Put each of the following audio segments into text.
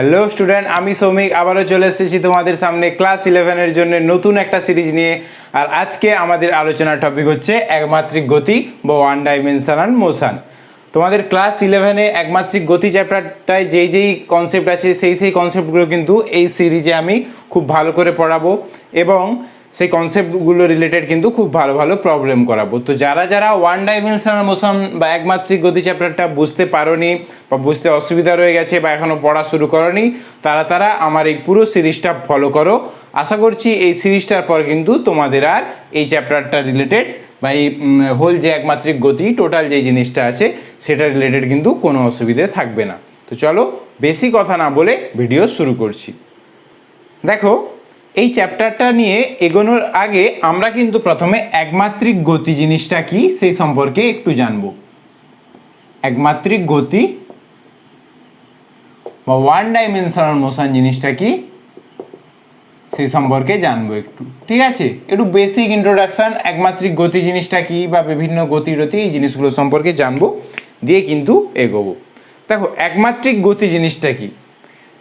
Hello student, আমি সৌমিক আবারও চলে এসেছি তোমাদের সামনে ক্লাস 11-এর জন্য নতুন একটা সিরিজ নিয়ে। আর আজকে আমাদের আলোচনার টপিক হচ্ছে একমাত্রিক গতি বা ওয়ান ডাইমেনশনাল মোশন। তোমাদের ক্লাস 11-এ একমাত্রিক গতি চ্যাপ্টারটায় যেই কনসেপ্ট আছে সেই কনসেপ্টগুলো কিন্তু এই সিরিজে আমি খুব ভালো করে পড়াবো এবং সেই কনসেপ্টগুলো রিলেটেড কিন্তু খুব ভালো ভালো প্রবলেম করাবো। তো যারা ওয়ান ডাইমেনশনাল মোশন বা একমাত্রিক গতি চ্যাপ্টারটা বুঝতে পারোনি বা বুঝতে অসুবিধা রয়ে গেছে বা এখনও পড়া শুরু করোনি, তারা আমার এই পুরো সিরিজটা ফলো করো। আশা করছি এই সিরিজটার পর কিন্তু তোমাদের আর এই চ্যাপ্টারটা রিলেটেড বা এই হোল যে একমাত্রিক গতি টোটাল যে জিনিসটা আছে সেটা রিলেটেড কিন্তু কোনো অসুবিধে থাকবে না। তো চলো বেশি কথা না বলে ভিডিও শুরু করছি। দেখো, এই চ্যাপ্টারটা নিয়ে এগোনোর আগে আমরা কিন্তু প্রথমে একমাত্রিক গতি জিনিসটা কি সেই সম্পর্কে একটু জানব। একমাত্রিক গতি বা ওয়ান ডাইমেনশনাল মোশন জিনিসটা কি সেই সম্পর্কে জানবো একটু, ঠিক আছে? একটু বেসিক ইন্ট্রোডাকশন, একমাত্রিক গতি জিনিসটা কি বা বিভিন্ন গতিরতি এই জিনিসগুলো সম্পর্কে জানবো, দিয়ে কিন্তু এগোবো। দেখো, একমাত্রিক গতি জিনিসটা কি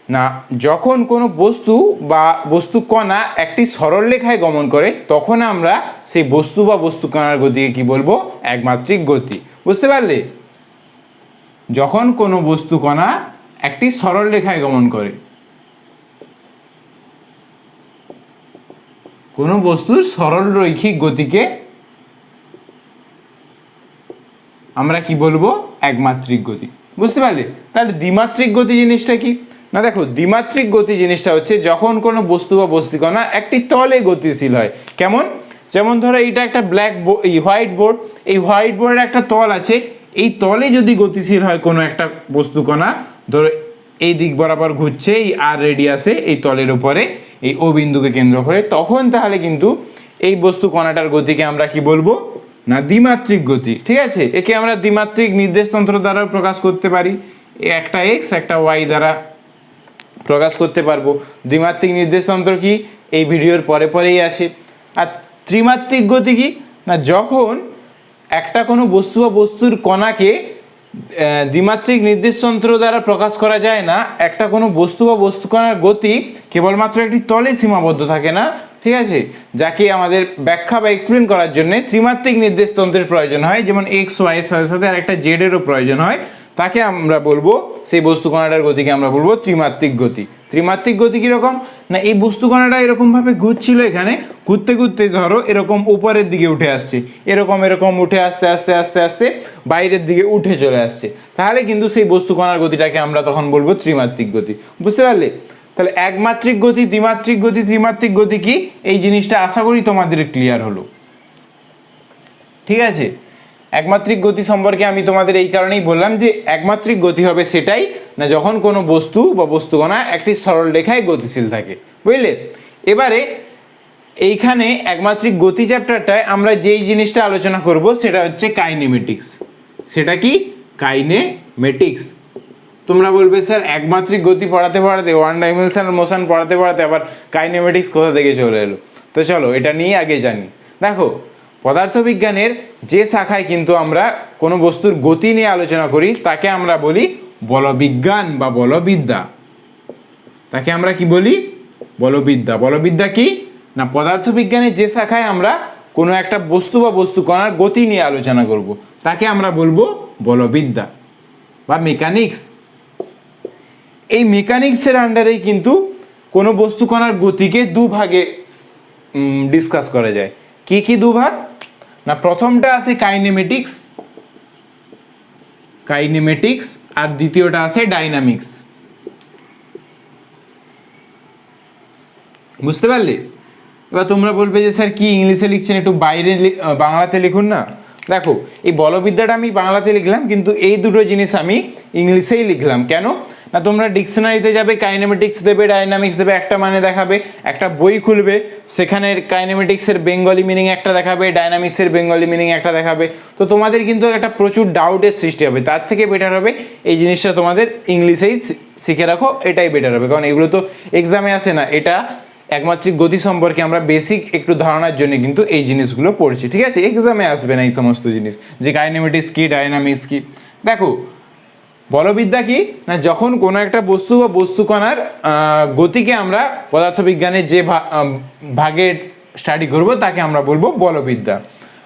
না, যখন কোনো বস্তু বা বস্তু কণা একটি সরল রেখায় গমন করে তখন আমরা সেই বস্তু বা বস্তু কণার গতিকে কি বলবো? একমাত্রিক গতি। বুঝতে পারলে? যখন কোনো বস্তু কণা একটি সরল রেখায় গমন করে, কোনো বস্তুর সরল রৈখিক গতিকে আমরা কি বলবো? একমাত্রিক গতি। বুঝতে পারলে? তাহলে দ্বিমাত্রিক গতি জিনিসটা কি না, দেখো, দ্বিমাত্রিক গতি জিনিসটা হচ্ছে যখন কোনো বস্তু বা বস্তুকণা একটি তলে গতিশীল হয়। কেমন? যেমন ধরো এইটা একটা হোয়াইট বোর্ড, এই হোয়াইট বোর্ডের একটা তল আছে, এই তলে যদি গতিশীল হয় কোনো একটা বস্তুকণা, ধরো এই দিক বরাবর ঘুরছে এই আর রেডিয়াসে এই তলের উপরে এই ও বিন্দুকে কেন্দ্র করে, তখন তাহলে কিন্তু এই বস্তু কণাটার গতিকে আমরা কি বলবো? না, দ্বিমাত্রিক গতি। ঠিক আছে? একে আমরা দ্বিমাত্রিক নির্দেশতন্ত্র দ্বারা প্রকাশ করতে পারি, একটা এক্স একটা ওয়াই দ্বারা প্রকাশ করতে পারবো। দ্বিমাত্রিক নির্দেশতন্ত্র কি এই ভিডিওর পরেই আসে। আর ত্রিমাত্রিক গতি কি না, যখন একটা কোনো বস্তু বা বস্তুর কণাকে দ্বিমাত্রিক নির্দেশতন্ত্র দ্বারা প্রকাশ করা যায় না, একটা কোনো বস্তু বা বস্তু কণার গতি কেবলমাত্র একটি তলে সীমাবদ্ধ থাকে না, ঠিক আছে, যাকে আমাদের ব্যাখ্যা বা এক্সপ্লেন করার জন্য ত্রিমাত্রিক নির্দেশতন্ত্রের প্রয়োজন হয়, যেমন এক্স ওয়াই এর সাথে সাথে আর একটা জেডেরও প্রয়োজন হয়, তাকে আমরা বলবো, সেই বস্তু কণাটার গতিকে আমরা বলবো ত্রিমাত্রিক গতি। ত্রিমাত্রিক গতি কীরকম না, এই বস্তু কণাটা এরকমভাবে ঘুরছিল, এখানে ঘুরতে ঘুরতে ধরো এরকম উপরের দিকে উঠে আসছে, এরকম উঠে আস্তে আস্তে আস্তে আস্তে বাইরের দিকে উঠে চলে আসছে, তাহলে কিন্তু সেই বস্তু কণার গতিটাকে আমরা তখন বলবো ত্রিমাত্রিক গতি। বুঝতে পারলে? তাহলে একমাত্রিক গতি, দ্বিমাত্রিক গতি, ত্রিমাত্রিক গতি কি, এই জিনিসটা আশা করি তোমাদের ক্লিয়ার হলো। ঠিক আছে? একমাত্রিক গতি সম্পর্কে আমি তোমাদের এই কারণেই বললাম যে একমাত্রিক গতি হবে সেটাই না যখন কোনো বস্তু বা বস্তুকণা একটি সরল রেখায় গতিশীল থাকে। বুঝলে? এবারে এইখানে একমাত্রিক গতি চ্যাপ্টারটায় আমরা যেই জিনিসটা আলোচনা করব সেটা হচ্ছে কাইনেমেটিক্স। সেটা কি? কাইনেমেটিক্স। তোমরা বলবে স্যার একমাত্রিক গতি পড়াতে পড়াতে, ওয়ান ডাইমেনশনাল মোশন পড়াতে পড়াতে আবার কাইনেমেটিক্স কোথা থেকে চলে এলো? তো চলো এটা নিয়ে আগে জানি। দেখো, পদার্থবিজ্ঞানের যে শাখায় কিন্তু আমরা কোনো বস্তুর গতি নিয়ে আলোচনা করি তাকে আমরা বলি বলবিজ্ঞান বা বলবিদ্যা। তাকে আমরা কি বলি? বলবিদ্যা। বলবিদ্যা কি না, পদার্থবিজ্ঞানের যে শাখায় আমরা কোনো একটা বস্তু বা বস্তু কণার গতি নিয়ে আলোচনা করব তাকে আমরা বলবো বলবিদ্যা বা মেকানিক্স। এই মেকানিক্সের আন্ডারেই কিন্তু কোনো বস্তু কণার গতিকে দুভাগে ডিসকাস করা যায়। কি কি দুভাগ না, প্রথমটা আছে কাইনেমেটিক্স, আর দ্বিতীয়টা আছে ডাইনামিক্স। বুঝতে পারলে? এবার তোমরা বলবে যে স্যার কি ইংলিশে লিখছেন, একটু বাইরে বাংলাতে লিখুন না। দেখো, এই বলবিদ্যাটা আমি বাংলাতে লিখলাম কিন্তু এই দুটো জিনিস আমি ইংলিশেই লিখলাম। কেন না, তোমরা ডিকশনারিতে যাবে, কাইনেমেটিক্স দেবে, ডাইনামিক্স দেবে, একটা মানে দেখাবে, একটা বই খুলবে, সেখানে কাইনেমেটিক্সের বেঙ্গলি মিনিং একটা দেখাবে, ডাইনামিক্সের বেঙ্গলি মিনিং একটা দেখাবে, তো তোমাদের কিন্তু একটা প্রচুর ডাউটের সৃষ্টি হবে। তার থেকে বেটার হবে এই জিনিসটা তোমাদের ইংলিশেই শিখে রাখো, এটাই বেটার হবে, কারণ এগুলো তো এক্সামে আসে না। এটা একমাত্রিক গতি সম্পর্কে আমরা বেসিক একটু ধারণার জন্য কিন্তু এই জিনিসগুলো পড়ছি, ঠিক আছে? এক্সামে আসবে না এই সমস্ত জিনিস যে কাইনেমেটিক্স কি, ডাইনামিক্স কি। দেখো, বলবিদ্যা কি না, যখন কোনো একটা বস্তু বা বস্তু কণার গতিকে আমরা পদার্থবিজ্ঞানের যে ভাগে স্টাডি করব তাকে আমরা বলবো বলবিদ্যা।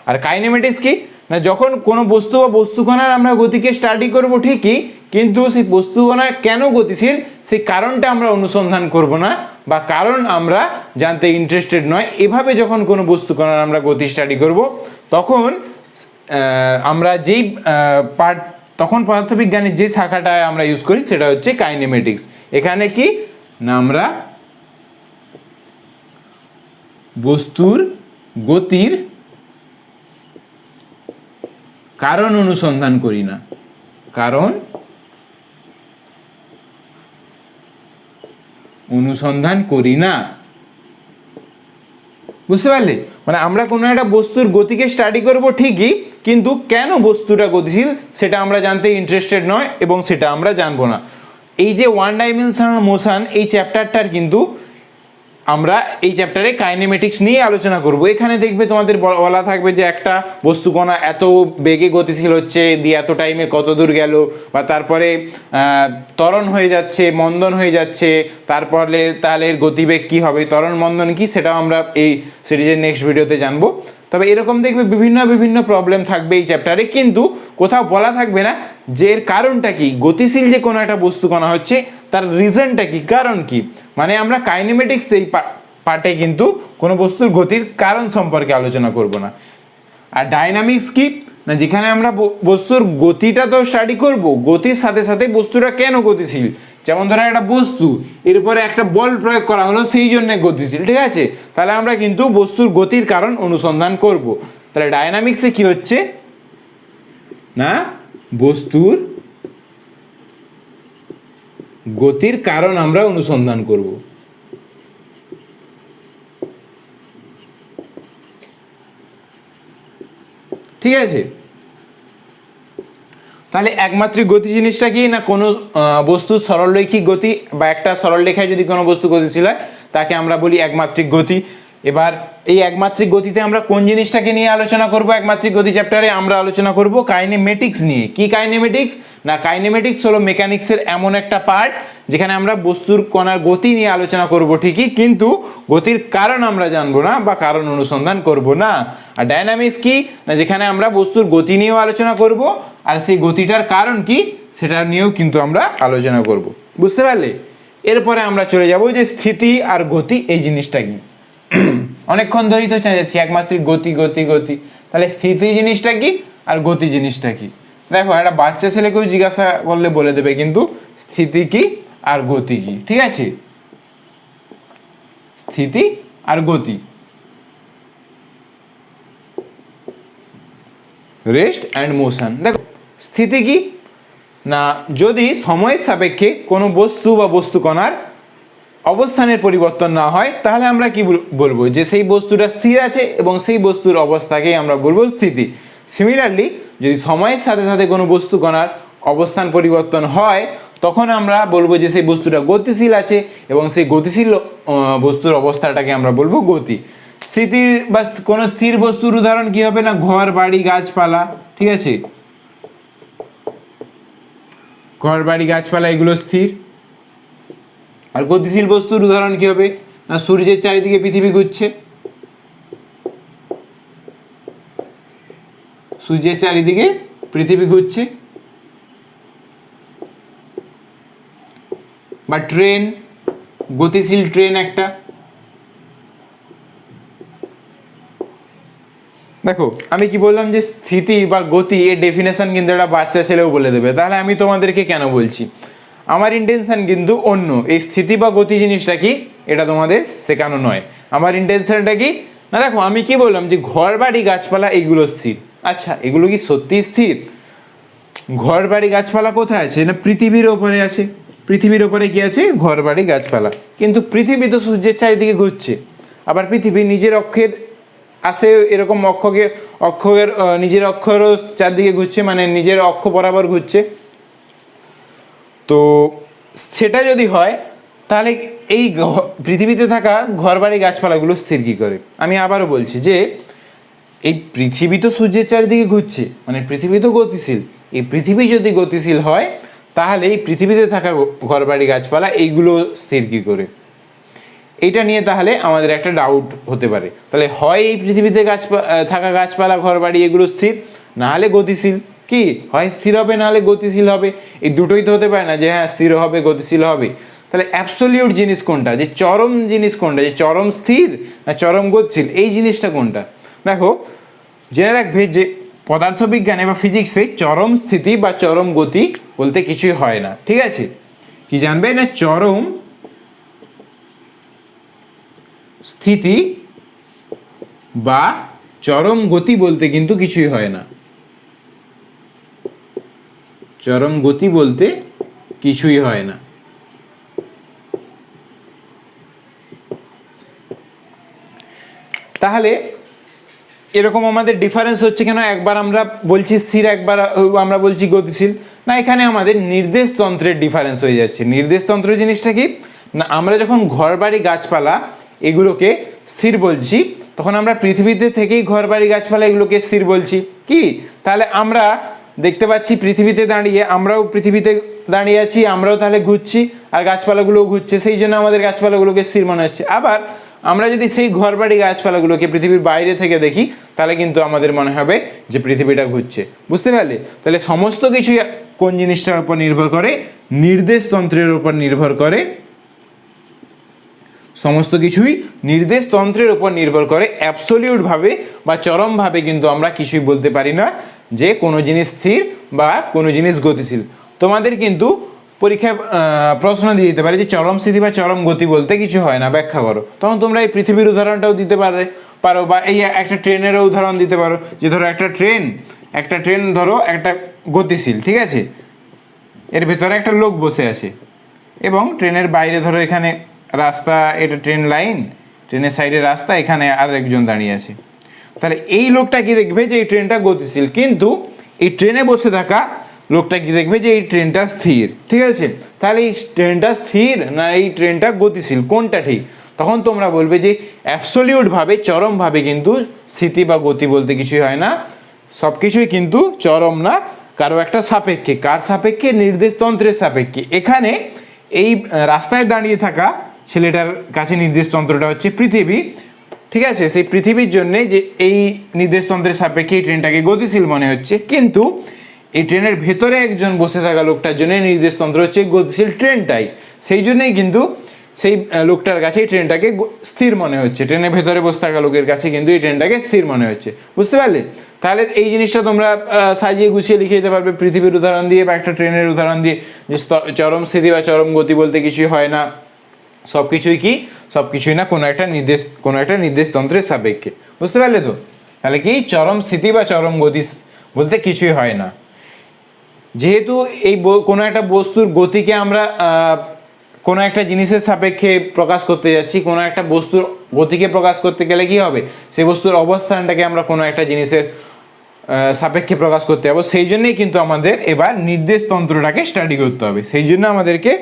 আর কাইনেমেটিক্স কি না, যখন কোনো বস্তু বা বস্তু কণার আমরা গতিকে স্টাডি করব ঠিকই, কিন্তু সেই বস্তু কণা কেন গতিশীল সেই কারণটা আমরা অনুসন্ধান করব না, বা কারণ আমরা জানতে ইন্টারেস্টেড নয়। এভাবে যখন কোনো বস্তু কণার আমরা গতি স্টাডি করব তখন আমরা যেই পার্ট, তখন পদার্থবিজ্ঞানের যে শাখাটা আমরা ইউজ করি সেটা হচ্ছে কাইনেমেটিক্স। এখানে কি না, আমরা বস্তুর গতির কারণ অনুসন্ধান করি না, কারণ অনুসন্ধান করি না। বুঝতে পারলে? মানে আমরা কোনো একটা বস্তুর গতিকে স্টাডি করব ঠিকই, কিন্তু কেন বস্তুটা গতিশীল সেটা আমরা জানতে ইন্টারেস্টেড নয় এবং সেটা আমরা জানবো না। এই যে ওয়ান ডাইমেনশনাল মোশন, এই চ্যাপ্টারটার কিন্তু আমরা এই চ্যাপ্টারে কাইনেমেটিক্স নিয়ে আলোচনা করব। এখানে দেখবে তোমাদের বলা থাকবে যে একটা বস্তু কণা এত বেগে গতিশীল হচ্ছে, দিয়ে এত টাইমে কত দূর গেল, বা তারপরে ত্বরণ হয়ে যাচ্ছে, মন্দন হয়ে যাচ্ছে, তারপরে তাহলে এর গতিবেগ কী হবে, ত্বরণ মন্দন কি, সেটাও আমরা এই সিরিজের নেক্সট ভিডিওতে জানবো। তবে এরকম দেখবে বিভিন্ন বিভিন্ন প্রবলেম থাকবে এই চ্যাপ্টারে, কিন্তু কোথাও বলা থাকবে না যে এর কারণটা কি, গতিশীল যে কোনো একটা বস্তু কণা হচ্ছে তার রিজনটা কি, কারণ কি। মানে আমরা কাইনেমেটিক্স এই পার্টে কিন্তু কোনো বস্তুর গতির কারণ সম্পর্কে আলোচনা করব না। আর ডাইনামিক্স কি না, যেখানে আমরা বস্তুর গতিটা তো স্টাডি করব, গতির সাথে সাথে বস্তুটা কেন গতিশীল। যেমন ধরো একটা বস্তু, এর উপরে একটা বল প্রয়োগ করা হলো, সেই জন্য গতিশীল, ঠিক আছে, তাহলে আমরা কিন্তু বস্তুর গতির কারণ অনুসন্ধান করব। তাহলে ডায়নামিক্সে কি হচ্ছে না, বস্তুর গতির কারণ আমরা অনুসন্ধান করব। ঠিক আছে, তাহলে একমাত্রিক গতি জিনিসটা কি না, কোনো বস্তুর সরলরৈখিক গতি বা একটা সরলরেখায় যদি কোনো বস্তু গতিশীল হয় তাকে আমরা বলি একমাত্রিক গতি। এবার এই একমাত্রিক গতিতে আমরা কোন জিনিসটাকে নিয়ে আলোচনা করব, একমাত্রিক গতি চ্যাপ্টারে আমরা আলোচনা করব কাইনেমেটিক্স নিয়ে। কি কাইনেমেটিক্স না, কাইনেমেটিক্স হলো মেকানিক্সের এমন একটা পার্ট যেখানে আমরা বস্তুর কণার গতি নিয়ে আলোচনা করব ঠিকই, কিন্তু গতির কারণ আমরা জানবো না বা কারণ অনুসন্ধান করব না। আর ডায়নামিক্স কি না, যেখানে আমরা বস্তুর গতি নিয়েও আলোচনা করব আর সেই গতিটার কারণ কি সেটা নিয়েও কিন্তু আমরা আলোচনা করব। বুঝতে পারলে? এরপরে আমরা চলে যাব যে স্থিতি আর গতি এই জিনিসটা কি। অনেকক্ষণ ধরেই তো চাইছি একমাত্রিক গতি গতি গতি, তাহলে স্থিতি জিনিসটা কি আর গতি জিনিসটা কি। দেখো একটা বাচ্চা ছেলেকেও জিজ্ঞাসা করলে বলে দেবে কিন্তু স্থিতি কি আর গতি কি। ঠিক আছে, স্থিতি আর গতি, রেস্ট অ্যান্ড মোশন। দেখো স্থিতি কি না, যদি সময়ের সাপেক্ষে কোনো বস্তু বা বস্তু কণার অবস্থানের পরিবর্তন না হয় তাহলে আমরা কি বলবো, যে সেই বস্তুটা স্থির আছে এবং সেই বস্তুর অবস্থাকেই আমরা বলবো স্থিতি। সিমিলারলি যদি সময়ের সাথে সাথে কোনো বস্তু কণার অবস্থান পরিবর্তন হয় তখন আমরা বলবো যে সেই বস্তুটা গতিশীল আছে এবং সেই গতিশীল বস্তুর অবস্থাটাকে আমরা বলবো গতি। স্থিতির বা কোনো স্থির বস্তুর উদাহরণ কি হবে না, ঘর বাড়ি গাছপালা। ঠিক আছে, ঘর বাড়ি গাছপালা এগুলো স্থির। আর গতিশীল বস্তুর উদাহরণ কি হবে না, সূর্যের চারিদিকে পৃথিবী ঘুরছে, সূর্যের চারিদিকে পৃথিবী ঘুরছে। বা ট্রেন, গতিশীল ট্রেন একটা। দেখো আমি কি বললাম যে স্থিতি বা গতি এর ডেফিনেশন কিন্তু একটা বাচ্চা ছেলেও বলে দেবে, তাহলে আমি তোমাদেরকে কেন বলছি, আমার ইন্টেনশন কিন্তু অন্য। এই স্থিতি বা গতি জিনিসটা কি এটা তোমাদের শেখানো নয়, আমার ইন্টেনশনটা কি না, দেখো আমি কি বললাম যে ঘর বাড়ি গাছপালা এগুলো স্থির। আচ্ছা এগুলো কি সত্যি স্থির? ঘর বাড়ি গাছপালা কোথায় আছে না, পৃথিবীর ওপরে আছে। পৃথিবীর ওপরে কি আছে, ঘর বাড়ি গাছপালা। কিন্তু পৃথিবী তো সূর্যের চারিদিকে ঘুরছে, আবার পৃথিবী নিজের অক্ষের আছে, এরকম অক্ষের নিজের অক্ষরও চারদিকে ঘুরছে, মানে নিজের অক্ষ বরাবর ঘুরছে। তো সেটা যদি হয় তাহলে এই পৃথিবীতে থাকা ঘরবাড়ি গাছপালাগুলো স্থির কী করে। আমি আবারও বলছি যে এই পৃথিবী তো সূর্যের চারিদিকে ঘুরছে, মানে পৃথিবী তো গতিশীল। এই পৃথিবী যদি গতিশীল হয় তাহলে এই পৃথিবীতে থাকা ঘরবাড়ি গাছপালা এইগুলো স্থির কী করে? এইটা নিয়ে তাহলে আমাদের একটা ডাউট হতে পারে। তাহলে হয় এই পৃথিবীতে থাকা গাছপালা ঘরবাড়ি এগুলো স্থির, না হলে গতিশীল। কি হয় স্থির হবে, না হলে গতিশীল হবে। এই দুটোই তো হতে পারে না যে হ্যাঁ স্থির হবে গতিশীল হবে। তাহলে অ্যাবসলিউট জিনিস কোনটা, যে চরম জিনিস কোনটা, যে চরম স্থির না চরম গতিশীল, এই জিনিসটা কোনটা? দেখো, জেনে রাখবে যে পদার্থবিজ্ঞানে বা ফিজিক্সে চরম স্থিতি বা চরম গতি বলতে কিছুই হয় না। ঠিক আছে, কি জানবে না চরম স্থিতি বা চরম গতি বলতে কিন্তু কিছুই হয় না। চরম গতি বলতে কিছুই হয় না। তাহলে এরকম আমাদের ডিফারেন্স হচ্ছে কেন? একবার আমরা বলছি স্থির, একবার আমরা বলছি গতিশীল। না, এখানে আমাদের নির্দেশতন্ত্রের ডিফারেন্স হয়ে যাচ্ছে। নির্দেশতন্ত্র জিনিসটা কি না, আমরা যখন ঘরবাড়ি গাছপালা এগুলোকে স্থির বলছি, তখন আমরা পৃথিবীতে থেকেই ঘরবাড়ি গাছপালা এগুলোকে স্থির বলছি। কি তাহলে আমরা দেখতে পাচ্ছি পৃথিবীতে দাঁড়িয়ে, আমরাও পৃথিবীতে দাঁড়িয়ে আছি, আমরাও তাহলে ঘুরছি, আর গাছপালাগুলোও ঘুরছে, সেই জন্য আমাদের গাছপালাগুলোকে স্থির মনে হচ্ছে। আবার আমরা যদি সেই ঘরবাড়ি গাছপালাগুলোকে পৃথিবীর বাইরে থেকে দেখি, তাহলে কিন্তু আমাদের মনে হবে যে পৃথিবীটা ঘুরছে। বুঝতে পারলে? তাহলে সমস্ত কিছুই কোন জিনিসটার উপর নির্ভর করে? নির্দেশতন্ত্রের উপর নির্ভর করে। সমস্ত কিছুই নির্দেশতন্ত্রের উপর নির্ভর করে। অ্যাবসলিউটভাবে বা চরমভাবে কিন্তু আমরা কিছুই বলতে পারি না যে কোনো জিনিস স্থির বা কোনো জিনিস গতিশীল। তোমাদের কিন্তু পরীক্ষায় প্রশ্ন দিয়ে দিতে পারে যে চরম স্থিতি বা চরম গতি বলতে কিছু হয় না, ব্যাখ্যা করো। তখন তোমরা এই পৃথিবীর উদাহরণটাও দিতে পারো বা এই একটা ট্রেনেরও উদাহরণ দিতে পারো, যে ধরো একটা ট্রেন ধরো একটা গতিশীল, ঠিক আছে, এর ভেতরে একটা লোক বসে আছে, এবং ট্রেনের বাইরে ধরো এখানে রাস্তা, এটা ট্রেন লাইন, ট্রেনের সাইডে রাস্তা, এখানে আর একজন দাঁড়িয়ে আছে। তাহলে এই লোকটা কি দেখবে যে এই ট্রেনটা গতিশীল, কিন্তু এই ট্রেনে বসে থাকা লোকটা কি দেখবে যে এই ট্রেনটা স্থির। ঠিক আছে, তাহলে এই ট্রেনটা স্থির না এই ট্রেনটা গতিশীল, কোনটা ঠিক? তখন তোমরা বলবে যে অ্যাবসলিউটভাবে চরমভাবে কিন্তু স্থিতি বা গতি বলতে কিছুই হয় না। সব কিছুই কিন্তু চরম না, কারো একটা সাপেক্ষে। কার সাপেক্ষে? নির্দেশতন্ত্রের সাপেক্ষে। এখানে এই রাস্তায় দাঁড়িয়ে থাকা ছেলেটার কাছে নির্দেশতন্ত্রটা হচ্ছে পৃথিবী। ঠিক আছে, সেই পৃথিবীর জন্যে যে এই নির্দেশতন্ত্রের সাপেক্ষে এই ট্রেনটাকে গতিশীল মনে হচ্ছে, কিন্তু এই ট্রেনের ভেতরে একজন বসে থাকা লোকটার জন্য নির্দেশতন্ত্র হচ্ছে গতিশীল ট্রেনটাই। সেই জন্যই কিন্তু সেই লোকটার কাছে এই ট্রেনটাকে স্থির মনে হচ্ছে। ট্রেনের ভেতরে বসে থাকা লোকের কাছে কিন্তু এই ট্রেনটাকে স্থির মনে হচ্ছে। বুঝতে পারলে? তাহলে এই জিনিসটা তোমরা সাজিয়ে গুছিয়ে লিখে দিতে পারবে পৃথিবীর উদাহরণ দিয়ে বা একটা ট্রেনের উদাহরণ দিয়ে, যে চরম স্থিতি বা চরম গতি বলতে কিছুই হয় না। সব কিছুই কি? সব কিছুই না কোনো একটা নির্দেশতন্ত্রের সাপেক্ষে। বুঝতে পারলে তো? তাহলে কি চরম স্থিতি বা চরম গতি বলতে কিছুই হয় না। যেহেতু এই কোনো একটা বস্তুর গতিকে আমরা কোনো একটা জিনিসের সাপেক্ষে প্রকাশ করতে যাচ্ছি, কোনো একটা বস্তুর গতিকে প্রকাশ করতে গেলে কি হবে? সেই বস্তুর অবস্থানটাকে আমরা কোনো একটা জিনিসের সাপেক্ষে প্রকাশ করতে যাবো। সেই জন্যই কিন্তু আমাদের এবার নির্দেশতন্ত্রটাকে স্টাডি করতে হবে। সেই জন্য আমাদেরকে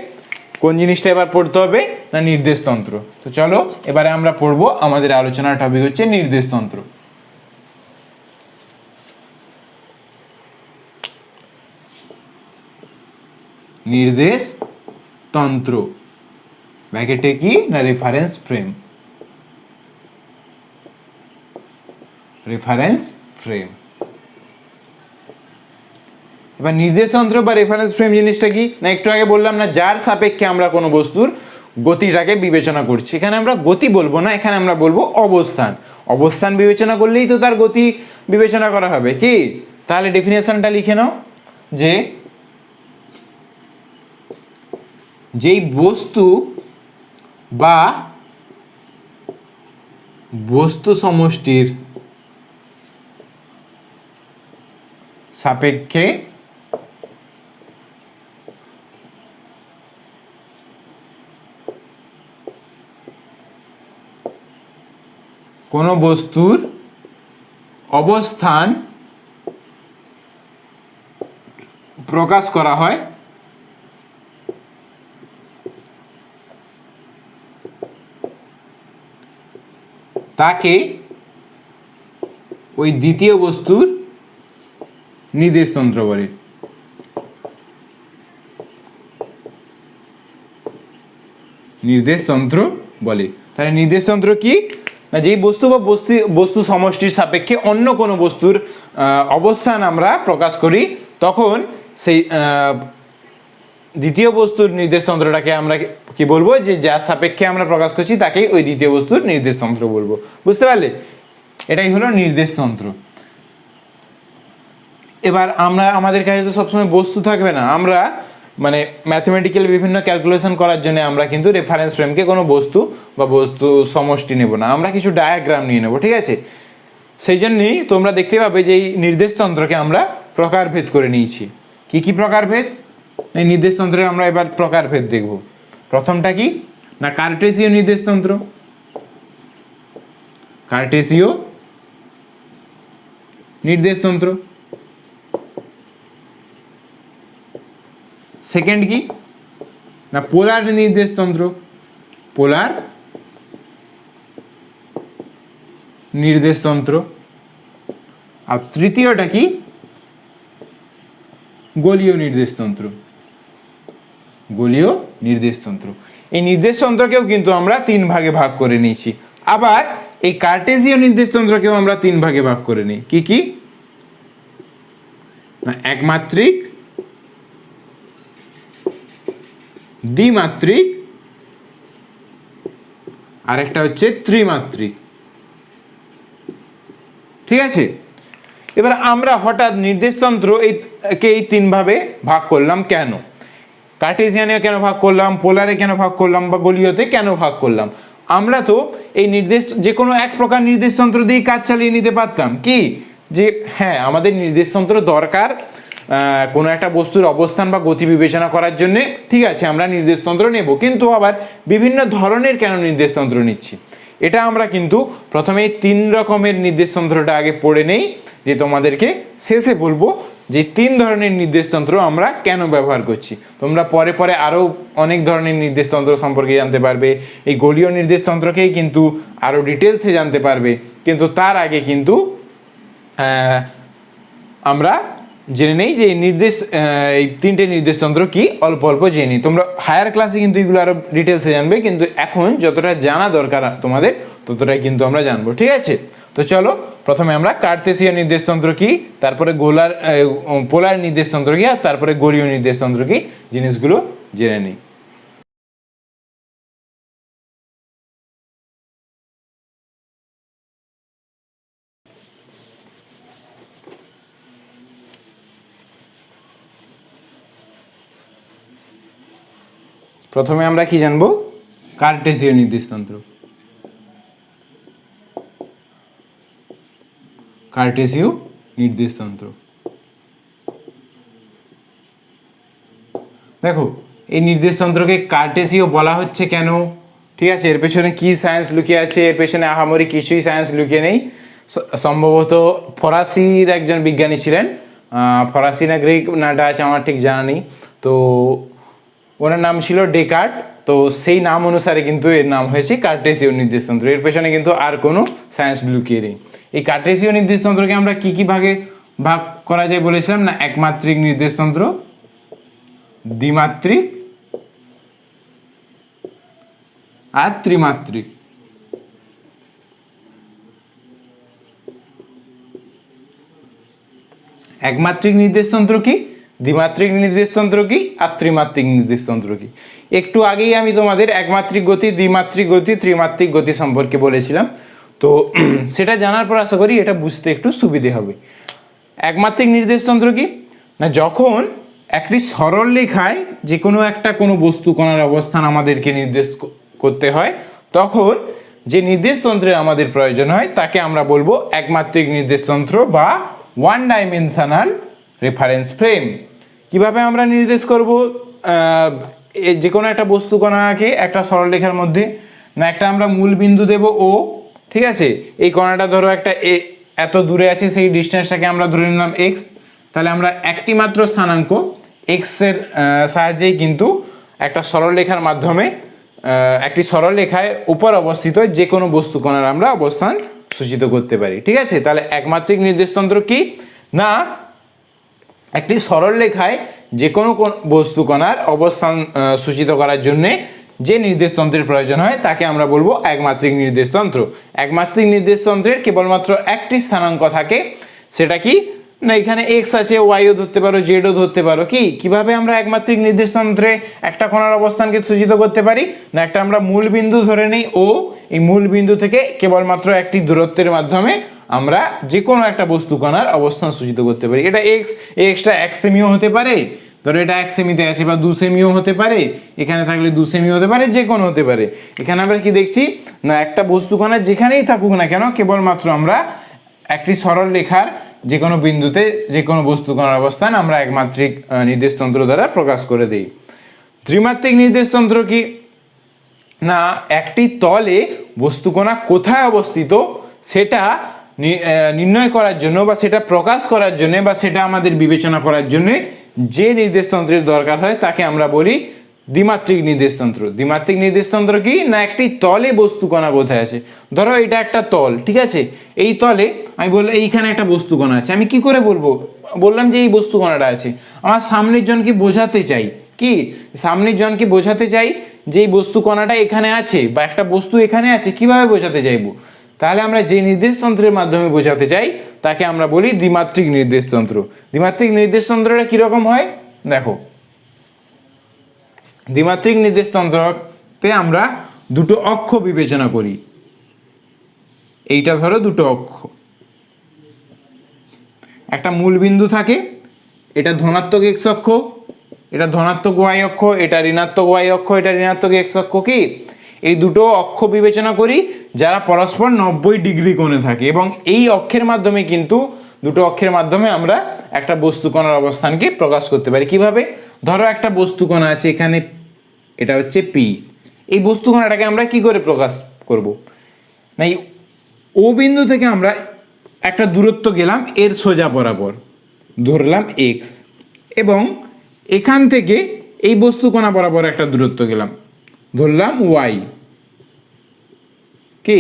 কোন জিনিসটা এবার পড়তে হবে না নির্দেশতন্ত্র। তো চলো এবারে আমরা পড়বো, আমাদের আলোচনার টপিক হচ্ছে নির্দেশতন্ত্র। নির্দেশতন্ত্র ব্র্যাকেটে কি না রেফারেন্স ফ্রেম। Reference frame. এবার নির্দেশতন্ত্র বা রেফারেন্স ফ্রেম জিনিসটা কি না, একটু আগে বললাম না, যার সাপেক্ষে আমরা কোনো বস্তুর গতিটাকে বিবেচনা করছি। এখানে আমরা গতি বলবো না, এখানে আমরা বলবো অবস্থান। অবস্থান বিবেচনা করলেই তো তার গতি বিবেচনা করা হবে। কি তাহলে ডেফিনেশনটা লিখে নাও, যে যেই বস্তু বা বস্তু সমষ্টির সাপেক্ষে কোনো বস্তুর অবস্থান প্রকাশ করা হয় তাকে ওই দ্বিতীয় বস্তুর নির্দেশতন্ত্র বলে। নির্দেশতন্ত্র বলে। তাহলে নির্দেশতন্ত্র কি না, যেই বস্তু বা বস্তু সমষ্টির সাপেক্ষে অন্য কোনো বস্তুর অবস্থান আমরা প্রকাশ করি, তখন সেই দ্বিতীয় বস্তুর নির্দেশতন্ত্রটাকে আমরা কি বলবো, যে যার সাপেক্ষে আমরা প্রকাশ করছি তাকেই ওই দ্বিতীয় বস্তুর নির্দেশতন্ত্র বলবো। বুঝতে পারলে? এটাই হলো নির্দেশতন্ত্র। এবার আমরা, আমাদের কাছে তো সবসময় বস্তু থাকবে না, আমরা মানে ম্যাথমেটিক্যাল বিভিন্ন ক্যালকুলেশন করার জন্য আমরা কিন্তু রেফারেন্স ফ্রেমকে কোনো বস্তু বা বস্তু সমষ্টি নেব না, আমরা কিছু ডায়াগ্রাম নিয়ে নেব। ঠিক আছে? সেই জন্যই তোমরা দেখতে পাবে যে এই নির্দেশতন্ত্রকে আমরা প্রকারভেদ করে নিয়েছি। কি কি প্রকারভেদ? এই নির্দেশতন্ত্রের আমরা এবার প্রকারভেদ দেখব। প্রথমটা কি না, কার্টেসীয় নির্দেশতন্ত্র। কার্টেসীয় নির্দেশতন্ত্র। সেকেন্ড কি না, পোলার নির্দেশতন্ত্র। পোলার নির্দেশতন্ত্র। আর তৃতীয়টা কি, গোলীয় নির্দেশতন্ত্র। গোলীয় নির্দেশতন্ত্র। এই নির্দেশতন্ত্রকেও কিন্তু আমরা তিন ভাগে ভাগ করে নিয়েছি। আবার এই কার্টেসীয় নির্দেশতন্ত্রকেও আমরা তিন ভাগে ভাগ করে নিই। কি কি না, একমাত্রিক, দ্বিমাত্রিক, আর একটা হচ্ছে ত্রিমাত্রিক। ঠিক আছে? এবার আমরা হঠাৎ নির্দেশতন্ত্র এই তিন ভাবে ভাগ করলাম কেন? কার্টেসিয়ানে কেন ভাগ করলাম, পোলারে কেন ভাগ করলাম, বা গোলীয়তে কেন ভাগ করলাম? আমরা তো এই যে কোনো এক প্রকার নির্দেশতন্ত্র দিয়ে কাজ চালিয়ে নিতে পারতাম। কি যে হ্যাঁ, আমাদের নির্দেশতন্ত্র দরকার কোনো একটা বস্তুর অবস্থান বা গতি বিবেচনা করার জন্য, ঠিক আছে, আমরা নির্দেশতন্ত্র নেব, কিন্তু আবার বিভিন্ন ধরনের কেন নির্দেশতন্ত্র নিচ্ছি? এটা আমরা কিন্তু প্রথমে তিন রকমের নির্দেশতন্ত্রটা আগে পড়ে নেই, যে তোমাদেরকে শেষে বলবো যে তিন ধরনের নির্দেশতন্ত্র আমরা কেন ব্যবহার করছি। তোমরা পরে পরে আরও অনেক ধরনের নির্দেশতন্ত্র সম্পর্কে জানতে পারবে, এই গোলীয় নির্দেশতন্ত্রকেই কিন্তু আরও ডিটেলসে জানতে পারবে। কিন্তু তার আগে কিন্তু আমরা জেনে নেই যে এই তিনটে নির্দেশতন্ত্র কি, অল্প অল্প জেনে নিই। তোমরা হায়ার ক্লাসে কিন্তু এগুলো আরো ডিটেলসে জানবে, কিন্তু এখন যতটা জানা দরকার তোমাদের ততটাই কিন্তু আমরা জানবো। ঠিক আছে? তো চলো, প্রথমে আমরা কার্তেসীয় নির্দেশতন্ত্র কি, তারপরে পোলার নির্দেশতন্ত্র কি, আর তারপরে গোলীয় নির্দেশতন্ত্র কি, জিনিসগুলো জেনে নিই। প্রথমে আমরা কি জানবো? কার্টেসীয় নির্দেশতন্ত্র। কার্টেসীয় নির্দেশতন্ত্র। দেখো, এই নির্দেশতন্ত্রকে কার্টেসীয় বলা হচ্ছে কেন? ঠিক আছে, এর পেছনে কি সায়েন্স লুকিয়ে আছে? এর পেছনে আহামরি কিছুই সায়েন্স লুকিয়ে নেই। সম্ভবত ফরাসির একজন বিজ্ঞানী ছিলেন, ফরাসি না গ্রিক নাটা আছে আমার ঠিক জানা নেই, তো ওনার নাম ছিল ডেকার্ট। তো সেই নাম অনুসারে কিন্তু এর নাম হয়েছে কার্টেসীয় নির্দেশতন্ত্র। এর পেছনে কিন্তু আর কোনো সায়েন্স লুকিয়ে নেই। এই কার্টেসীয় নির্দেশতন্ত্রকে আমরা কি কি ভাগে ভাগ করা যায় বলেছিলাম না, একমাত্রিক নির্দেশতন্ত্র, দ্বিমাত্রিক আর ত্রিমাত্রিক। একমাত্রিক নির্দেশতন্ত্র কি, দ্বিমাত্রিক নির্দেশতন্ত্র কি, আর ত্রিমাত্রিক নির্দেশতন্ত্র কি? একটু আগেই আমি তোমাদের একমাত্রিক গতি, দ্বিমাত্রিক গতি, ত্রিমাত্রিক গতি সম্পর্কে বলেছিলাম। তো সেটা জানার পর আশা করি এটা বুঝতে একটু সুবিধে হবে। একমাত্রিক নির্দেশতন্ত্র কি না, যখন একটি সরল রেখায় যে কোনো বস্তু কণার অবস্থান আমাদেরকে নির্দেশ করতে হয়, তখন যে নির্দেশতন্ত্রের আমাদের প্রয়োজন হয় তাকে আমরা বলবো একমাত্রিক নির্দেশতন্ত্র বা ওয়ান ডাইমেনশনাল রেফারেন্স ফ্রেম। কিভাবে আমরা নির্দেশ করব যে কোনো একটা বস্তু কণাকে একটা সরলরেখার মধ্যে? না, একটা আমরা মূল বিন্দু দেব ও, ঠিক আছে, এই কণাটা ধরো একটা এত দূরে আছে, সেই ডিস্টেন্সটাকে আমরা ধরে নিলাম এক্স। তাহলে আমরা একটি মাত্র স্থানাঙ্ক এক্স এর সাহায্যেই কিন্তু একটা সরলরেখার মাধ্যমে একটি সরলরেখায় উপর অবস্থিত যে কোনো বস্তু কণার আমরা অবস্থান সূচিত করতে পারি। ঠিক আছে? তাহলে একমাত্রিক নির্দেশতন্ত্র কি না, একটি সরলরেখায় যে কোনো বস্তু কণার অবস্থান সূচিত করার জন্য যে নির্দেশতন্ত্রের প্রয়োজন হয় তাকে আমরা বলবো একমাত্রিক নির্দেশতন্ত্র। একমাত্রিক নির্দেশতন্ত্রের কেবলমাত্র একটি স্থানাঙ্ক থাকে, সেটা কি না এখানে এক্স আছে, ওয়াইও ধরতে পারো, জেডও ধরতে পারো। কিভাবে আমরা একমাত্রিক নির্দেশতন্ত্রে একটা কোণার অবস্থানকে সূচিত করতে পারি না, একটা আমরা মূল বিন্দু ধরে নেই ও এই মূল বিন্দু থেকে কেবলমাত্র একটি দূরত্বের মাধ্যমে আমরা যে কোনো একটা বস্তু কণার অবস্থান সূচিত করতে পারি। এটা এক্স, এক্সটা 1 সেমিও হতে পারে, ধরো এটা 1 সেমিতে আছে, বা 2 সেমিও হতে পারে, এখানে থাকলে 2 সেমিও হতে পারে, যে কোনো হতে পারে। এখানে আমরা কি দেখছি না একটা বস্তু কণা যেখানেই থাকুক না কেন কেবলমাত্র আমরা একটি সরল রেখার যে কোনো বিন্দুতে যে কোনো বস্তু কণার অবস্থান আমরা একমাত্রিক নির্দেশতন্ত্র দ্বারা প্রকাশ করে দিই। ত্রিমাত্রিক নির্দেশতন্ত্র কি না একটি তলে বস্তু কণা কোথায় অবস্থিত সেটা নির্ণয় করার জন্য বা সেটা প্রকাশ করার জন্য বা সেটা আমাদের বিবেচনা করার জন্য যে নির্দেশতন্ত্রের দরকার হয় তাকে আমরা বলি দ্বিমাত্রিক নির্দেশতন্ত্র। দ্বিমাত্রিক নির্দেশতন্ত্র কি না একটি তলে বস্তু কণা কোথায় আছে, ধরো এটা একটা তল, ঠিক আছে, এই তলে আমি বললাম এইখানে একটা বস্তু কণা আছে, আমি কি করে বলবো, বললাম যে এই বস্তু কণাটা আছে, আমার সামনের জনকে বোঝাতে চাই, কি সামনের জনকে বোঝাতে চাই যে এই বস্তু কণাটা এখানে আছে বা একটা বস্তু এখানে আছে, কিভাবে বোঝাতে চাইবো, তাহলে আমরা যে নির্দেশতন্ত্রের মাধ্যমে বোঝাতে চাই তাকে আমরা বলি দ্বিমাত্রিক নির্দেশতন্ত্র। দ্বিমাত্রিক নির্দেশতন্ত্রটা কিরকম হয় দেখো, দ্বিমাত্রিক নির্দেশতন্ত্রতে আমরা দুটো অক্ষ বিবেচনা করি, এইটা ধরো দুটো অক্ষ, একটা মূল বিন্দু থাকে, এটা ধনাত্মক এক্স অক্ষ, এটা ধনাত্মক ওয়াই অক্ষ, এটা ঋণাত্মক ওয়াই অক্ষ, এটা ঋণাত্মক এক্স অক্ষ। কি এই দুটো অক্ষ বিবেচনা করি যারা পরস্পর 90 ডিগ্রি কোণে থাকে, এবং এই অক্ষের মাধ্যমে কিন্তু দুটো অক্ষের মাধ্যমে আমরা একটা বস্তু কণার অবস্থানকে প্রকাশ করতে পারি। কিভাবে, ধরো একটা বস্তু কণা আছে এখানে, এটা হচ্ছে পি, এই বস্তু কণাটাকে আমরা কি করে প্রকাশ করব না, এই ও বিন্দু থেকে আমরা একটা দূরত্ব গেলাম এর সোজা বরাবর, ধরলাম এক্স, এবং এখান থেকে এই বস্তু কণা বরাবর একটা দূরত্ব গেলাম, ধরলাম ওয়াই। কি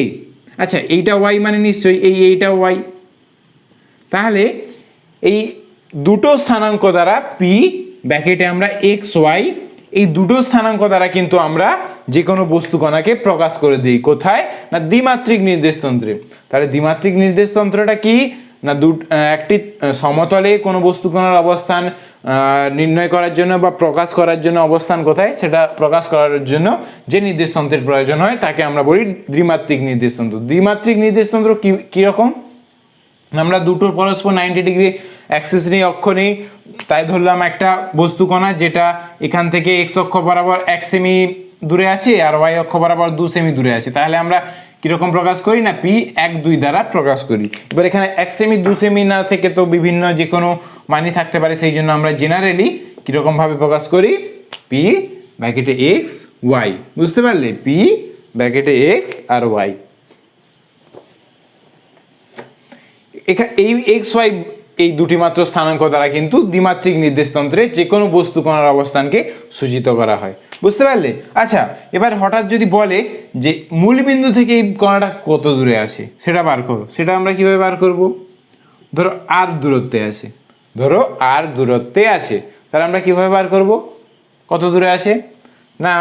আচ্ছা এইটা ওয়াই মানে নিশ্চয়ই এইটা ওয়াই, তাহলে এই দুটো স্থানাঙ্ক দ্বারা পি ব্র্যাকেটে আমরা এক্স ওয়াই, এই দুটো স্থানাঙ্ক দ্বারা কিন্তু আমরা যে কোনো বস্তু কণাকে প্রকাশ করে দিই, কোথায় না দ্বিমাত্রিক নির্দেশতন্ত্রে। তাহলে দ্বিমাত্রিক নির্দেশতন্ত্রটা কি না একটি সমতলে কোনো বস্তু কণার অবস্থান নির্ণয় করার জন্য বা প্রকাশ করার জন্য অবস্থান কোথায় সেটা প্রকাশ করার জন্য যে নির্দেশতন্ত্রের প্রয়োজন হয় তাকে আমরা বলি দ্বিমাত্রিক নির্দেশতন্ত্র। দ্বিমাত্রিক নির্দেশতন্ত্র কীরকম, আমরা দুটো পরস্পর 90 ডিগ্রি অ্যাক্সিস নিয়ে অক্ষ নিই, তাই ধরলাম একটা বস্তু কণা যেটা এখান থেকে এক্স অক্ষ বরাবর 1 সেমি দূরে আছে আর ওয়াই অক্ষ বরাবর 2 সেমি দূরে আছে, তাহলে আমরা কিরকম প্রকাশ করি না পি 1 2 দ্বারা প্রকাশ করি। এবার এখানে 1 সেমি 2 সেমি না থেকে তো বিভিন্ন যে কোনো মানই থাকতে পারে, সেই জন্য আমরা জেনারেলি কিরকম ভাবে প্রকাশ করি, পি ব্র্যাকেটে এক্স ওয়াই, বুঝতে পারলে, পি ব্র্যাকেটে এক্স আর ওয়াই। এই এক্স ওয়াই এই দুটি মাত্র স্থানাঙ্ক দ্বারা কিন্তু দ্বিমাত্রিক নির্দেশতন্ত্রে যে কোনো বস্তু কণার অবস্থানকে সূচিত করা হয়, বুঝতে পারলে। আচ্ছা এবার হঠাৎ যদি বলে যে মূল বিন্দু থেকে এই কণাটা কত দূরে আছে সেটা বার করো, সেটা আমরা কিভাবে বার করব, ধরো আর দূরত্বে আছে, ধরো আর দূরত্বে আছে, তাহলে আমরা কিভাবে বার করব কত দূরে আছে, না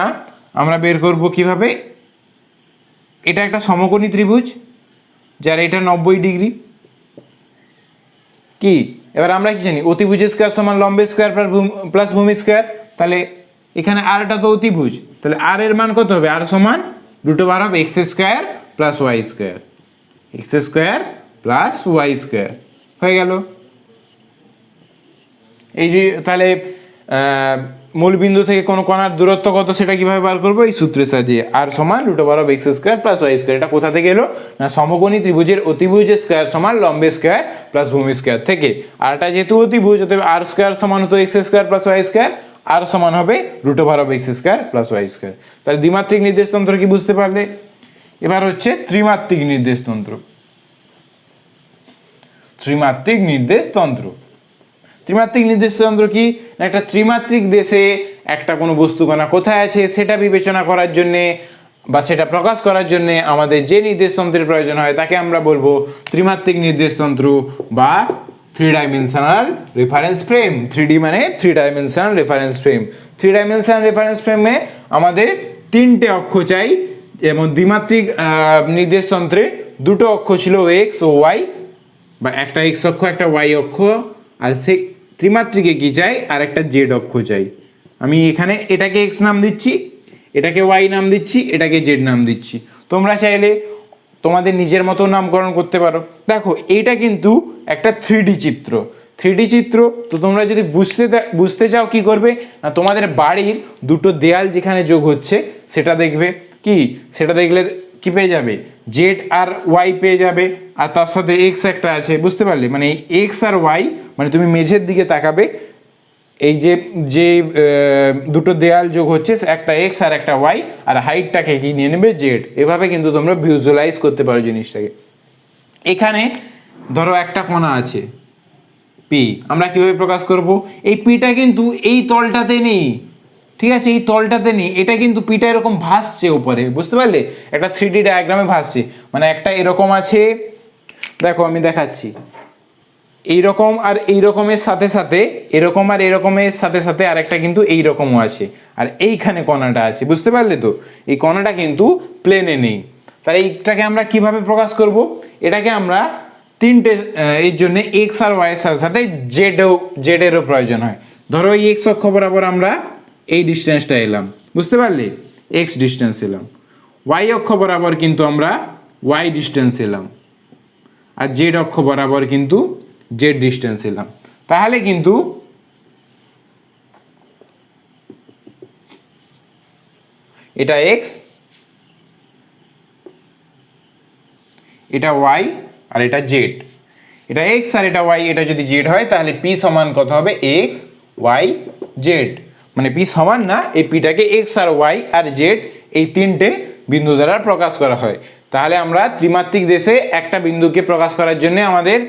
আমরা বের করব কিভাবে, এটা একটা সমকোণী ত্রিভুজ যার এটা 90 ডিগ্রি। কি এবার আমরা কি জানি অতিভুজ স্কয়ার সমান লম্ব স্কয়ার প্লাস ভূমি স্কয়ার, তাহলে এখানে আরটা তো অতিভুজ, তাহলে আর এর মান কত হবে, আর সমান √, x square plus y square, x square plus y square হয়ে গেল। এই যে তাহলে মূল বিন্দু থেকে কোন কণার দূরত্ব কত সেটা কিভাবে বার করবো, এই সূত্রের সাহায্যে, আর সমান √, x square plus y square. এটা কোথা থেকে এলো না সমকোণী ত্রিভুজের অতিভুজ স্কয়ার সমান লম্ব স্কয়ার প্লাস ভূমি স্কয়ার থেকে। আরটা যেহেতু অতিভুজ অতএব আর স্কয়ার সমান হতো x square plus y square, r সমান হবে √, x square plus y square. তাহলে দ্বিমাত্রিক নির্দেশতন্ত্র কি বুঝতে পারলে। এবার হচ্ছে ত্রিমাত্রিক নির্দেশতন্ত্র। ত্রিমাত্রিক নির্দেশতন্ত্র, ত্রিমাত্রিক নির্দেশতন্ত্র কি না একটা ত্রিমাত্রিক দেশে একটা কোনো বস্তু কণা কোথায় আছে সেটা বিবেচনা করার জন্যে বা সেটা প্রকাশ করার জন্যে আমাদের যে নির্দেশতন্ত্রের প্রয়োজন হয় তাকে আমরা বলবো ত্রিমাত্রিক নির্দেশতন্ত্র বা 3 ডাইমেনশনাল রেফারেন্স ফ্রেম। 3D মানে 3 dimensional reference frame. 3 dimensional reference ফ্রেমে আমাদের তিনটে অক্ষ চাই, যেমন দ্বিমাত্রিক নির্দেশতন্ত্রে দুটো অক্ষ ছিল এক্স ও ওয়াই, বা একটা এক্স অক্ষ একটা ওয়াই অক্ষ, আর সেই ত্রিমাত্রিকে কি চাই, আর একটা জেড অক্ষ চাই। আমি এখানে এটাকে এক্স নাম দিচ্ছি, এটাকে ওয়াই নাম দিচ্ছি, এটাকে জেড নাম দিচ্ছি। তোমরা চাইলে তোমাদের নিজের মতো নামকরণ করতে পারো। দেখো এইটা কিন্তু একটা 3D চিত্র, 3D চিত্র। তো তোমরা যদি বুঝতে চাও কি করবে না, তোমাদের বাড়ির দুটো দেয়াল যেখানে যোগ হচ্ছে সেটা দেখবে, কি সেটা দেখলে কি পেয়ে যাবে, জেড আর ওয়াই পেয়ে যাবে, আর তার সাথে এক্স একটা আছে, বুঝতে পারলে? মানে এক্স আর ওয়াই, মানে তুমি মেঝের দিকে তাকাবে, এই যে যে দুটো দেয়াল যোগ হচ্ছে, একটা এক্স আর একটা ওয়াই, আর হাইটটাকে কি নিয়ে নেবে, জেড। এভাবে কিন্তু তোমরা ভিজুয়ালাইজ করতে পারো জিনিসটাকে। এখানে ধরো একটা কোণা আছে পি, আমরা কিভাবে প্রকাশ করব? এই পিটা কিন্তু এই তলটাতে নেই, ঠিক আছে, এই তলটাতে নেই, এটা কিন্তু পিটা এরকম ভাসছে উপরে, বুঝতে পারলে? একটা 3D ডায়াগ্রামে ভাসছে, মানে একটা এরকম আছে, দেখো আমি দেখাচ্ছি, এইরকম আর এই রকমের সাথে সাথে এরকম আর এরকমের সাথে সাথে আরেকটা কিন্তু এই রকমও আছে, আর এইখানে কণাটা আছে, বুঝতে পারলে? তো এই কণাটা কিন্তু প্লেনে নেই। তাহলে এইটাকে আমরা কিভাবে প্রকাশ করব? এটাকে আমরা তিনটে, এর জন্য এক্স আর ওয়াই এর সাথে সাথে জেডেরও প্রয়োজন হয়। ধরো এই এক্স অক্ষ বরাবর আমরা এই ডিস্টেন্সটা এলাম, বুঝতে পারলে? এক্স ডিস্টেন্স এলাম। ওয়াই অক্ষ বরাবর কিন্তু আমরা ওয়াই ডিস্টেন্স এলাম, আর জেড অক্ষ বরাবর কিন্তু জেড ডিস্টেন্স এলাম। তাহলে কিন্তু এটা এক্স, এটা ওয়াই, আর এটা জেড। এটা এক্স আর এটা ওয়াই, এটা যদি জেড হয় তাহলে পি সমান কত হবে, এক্স ওয়াই জেড। মানে পি সমান না, এই পিটাকে এক্স আর ওয়াই আর জেড এই তিনটে বিন্দু দ্বারা প্রকাশ করা হয়। তাহলে আমরা ত্রিমাত্রিক দেশে একটা বিন্দুকে প্রকাশ করার জন্য আমাদের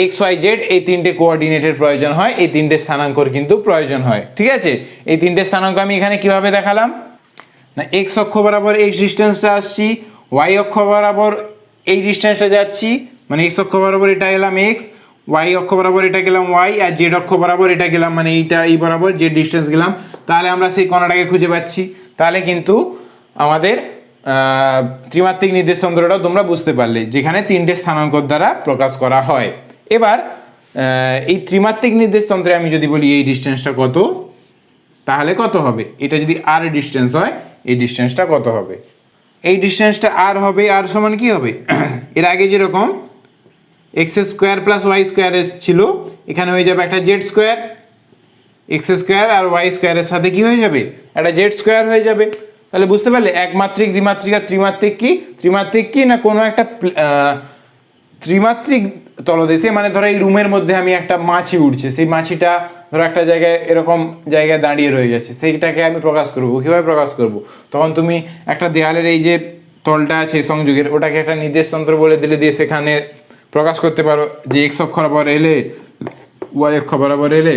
এক্স ওয়াই জেড এই তিনটে কোঅর্ডিনেটের প্রয়োজন হয়, এই তিনটে স্থানাঙ্কর কিন্তু প্রয়োজন হয়, ঠিক আছে? এই তিনটে স্থানাঙ্ক আমি এখানে কিভাবে দেখালাম না, এক্স অক্ষ বরাবর এক্স ডিস্টেন্সটা আসছি, ওয়াই অক্ষ বরাবর এই ডিস্টেন্সটা যাচ্ছি, মানে এক্স অক্ষ বরাবর এটা গেলাম এক্স, ওয়াই অক্ষ বরাবর এটা গেলাম ওয়াই, আর জেড অক্ষ বরাবর এটা গেলাম, মানে এইটা এই বরাবর জেড ডিস্টেন্স গেলাম। তাহলে আমরা সেই কণাটাকে খুঁজে পাচ্ছি। তাহলে কিন্তু আমাদের ত্রিমাত্রিক নির্দেশতন্ত্রটা তোমরা বুঝতে পারলে, যেখানে তিনটে স্থানাঙ্কর দ্বারা প্রকাশ করা হয়। এবার এই ত্রিমাত্রিক নির্দেশতন্ত্রে আমি যদি বলি এই ডিস্টেন্সটা কত, তাহলে কত হবে? এটা যদি আর ডিস্টেন্স হয়, এই ডিস্টেন্সটা কত হবে? এই ডিস্টেন্সটা আর হবে, আর সমান কি হবে, এর আগে যেরকম x square plus y square ছিল, এখানে হয়ে যাবে একটা জেড স্কোয়ার, এক্স স্কোয়ার আর ওয়াই স্কোয়ারের সাথে কি হয়ে যাবে, একটা জেড স্কোয়ার হয়ে যাবে। তাহলে বুঝতে পারলে একমাত্রিক, দ্বিমাত্রিক আর ত্রিমাত্রিক কি, ত্রিমাত্রিক কি না কোনো একটা ত্রিমাত্রিক তলদেশে, মানে ধরো এই রুমের মধ্যে আমি একটা মাছি উঠছে, সেই মাছিটা ধরো একটা জায়গায় এরকম জায়গায় দাঁড়িয়ে রয়ে গেছে, সেইটাকে আমি প্রকাশ করব। কীভাবে প্রকাশ করব? তখন তুমি একটা দেয়ালের এই যে তলটা আছে সংযোগের, ওটাকে একটা নির্দেশতন্ত্র বলে দিলে, দিয়ে সেখানে প্রকাশ করতে পারো যে এক্স অক্ষ বরাবর এলে, ওয়াই অক্ষ বরাবর এলে,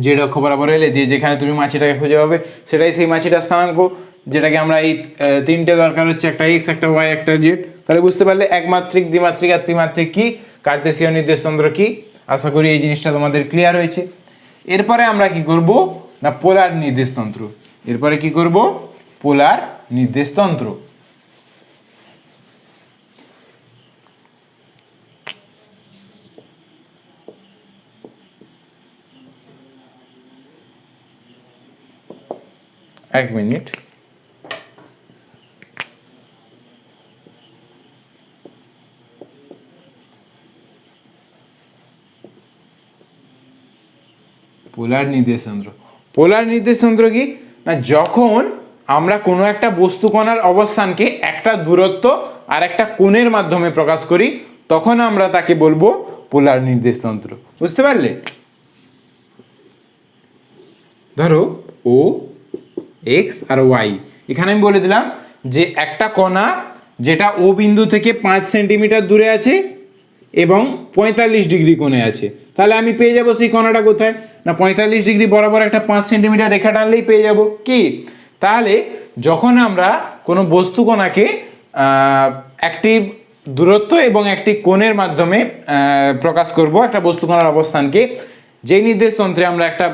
জেড অক্ষ বরাবর এলে, দিয়ে যেখানে তুমি মাছিটাকে খুঁজে পাবে সেটাই সেই মাছিটার স্থানাঙ্ক, যেটাকে আমরা এই তিনটে দরকার হচ্ছে, একটা এক্স, একটা ওয়াই, একটা জেড। তাহলে বুঝতে পারলে একমাত্রিক, দ্বিমাত্রিক আর ত্রিমাত্রিক কি, কার্তেশীয় নির্দেশতন্ত্র কি। আশা করি এই জিনিসটা তোমাদের ক্লিয়ার হয়েছে। এরপরে আমরা কি করব না, পোলার নির্দেশতন্ত্র। এরপরে কি করব, পোলার নির্দেশতন্ত্র। এক মিনিট, পোলার নির্দেশতন্ত্র। পোলার নির্দেশতন্ত্র কি না, যখন আমরা কোনো একটা বস্তু কণার অবস্থানকে একটা দূরত্ব আর একটা কোণের মাধ্যমে প্রকাশ করি, তখন আমরা তাকে বলবো পোলার নির্দেশতন্ত্র। বুঝতে পারলে? ধরো ও এক্স আর ওয়াই, এখানে আমি বলে দিলাম যে একটা কণা যেটা ও বিন্দু থেকে 5 সেন্টিমিটার দূরে আছে এবং 45 ডিগ্রি কোণে আছে, তাহলে আমি পেয়ে যাব সেই কণাটা কোথায় না, 45 ডিগ্রি বরাবর একটা 5 সেন্টিমিটার রেখা টানলেই পেয়ে যাব কি। তাহলে যখন আমরা কোনো বস্তু কণাকে একটি দূরত্ব এবং একটি কোণের মাধ্যমে প্রকাশ করব একটা বস্তু কণার অবস্থানকে, যেই নির্দেশতন্ত্রে আমরা একটা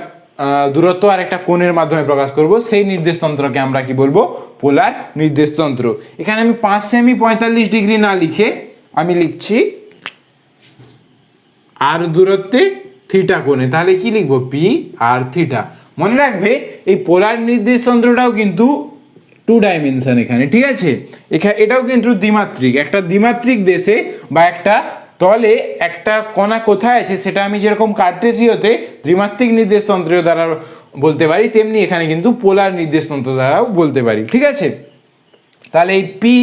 দূরত্ব আর একটা কোণের মাধ্যমে প্রকাশ করব, সেই নির্দেশতন্ত্রকে আমরা কি বলবো? পোলার নির্দেশতন্ত্র। এখানে আমি 5 সেমি 45 ডিগ্রি না লিখে আমি লিখছি আর দূরত্বে থিটা কোণে, তাহলে কি লিখবো? P R theta. মনে রাখবে এই পোলার নির্দেশতন্ত্রটাও কিন্তু 2 ডাইমেনশন এখানে, ঠিক আছে? এটাও কিন্তু দ্বিমাত্রিক। একটা দ্বিমাত্রিক দেশে বা একটা তলে একটা কণা কোথায় আছে সেটা আমি যেরকম কার্টেসীয়তে দ্বিমাত্রিক নির্দেশতন্ত্র দ্বারা বলতে পারি, তেমনি এখানে কিন্তু পোলার নির্দেশতন্ত্র দ্বারাও বলতে পারি, ঠিক আছে? তাহলে এই পি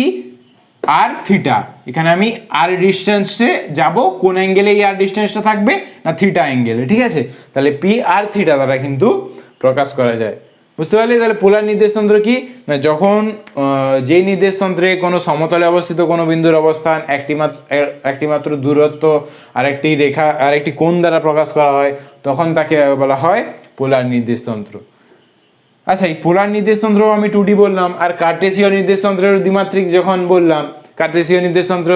আর থিটা, এখানে আমি আর ডিস্টেন্সে যাব, কোন অ্যাঙ্গেলে এই আর ডিস্টেন্সটা থাকবে? না থিটা অ্যাঙ্গেলে, ঠিক আছে? তাহলে পি আর থিটা দ্বারা কিন্তু প্রকাশ করা যায়। বুঝতে পারলে? তাহলে পোলার নির্দেশতন্ত্র কি না, যখন যেই নির্দেশতন্ত্রে কোনো সমতলে অবস্থিত কোনো বিন্দুর অবস্থান একটি মাত্র দূরত্ব আর একটি রেখা আর একটি কোণ দ্বারা প্রকাশ করা হয়, তখন তাকে বলা হয় পোলার নির্দেশতন্ত্র। আচ্ছা, এই পোলার নির্দেশতন্ত্র আমি 2D বললাম, আর কার্টেসীয় নির্দেশতন্ত্রের দ্বিমাত্রিক যখন বললাম, কার্টেসীয় নির্দেশতন্ত্র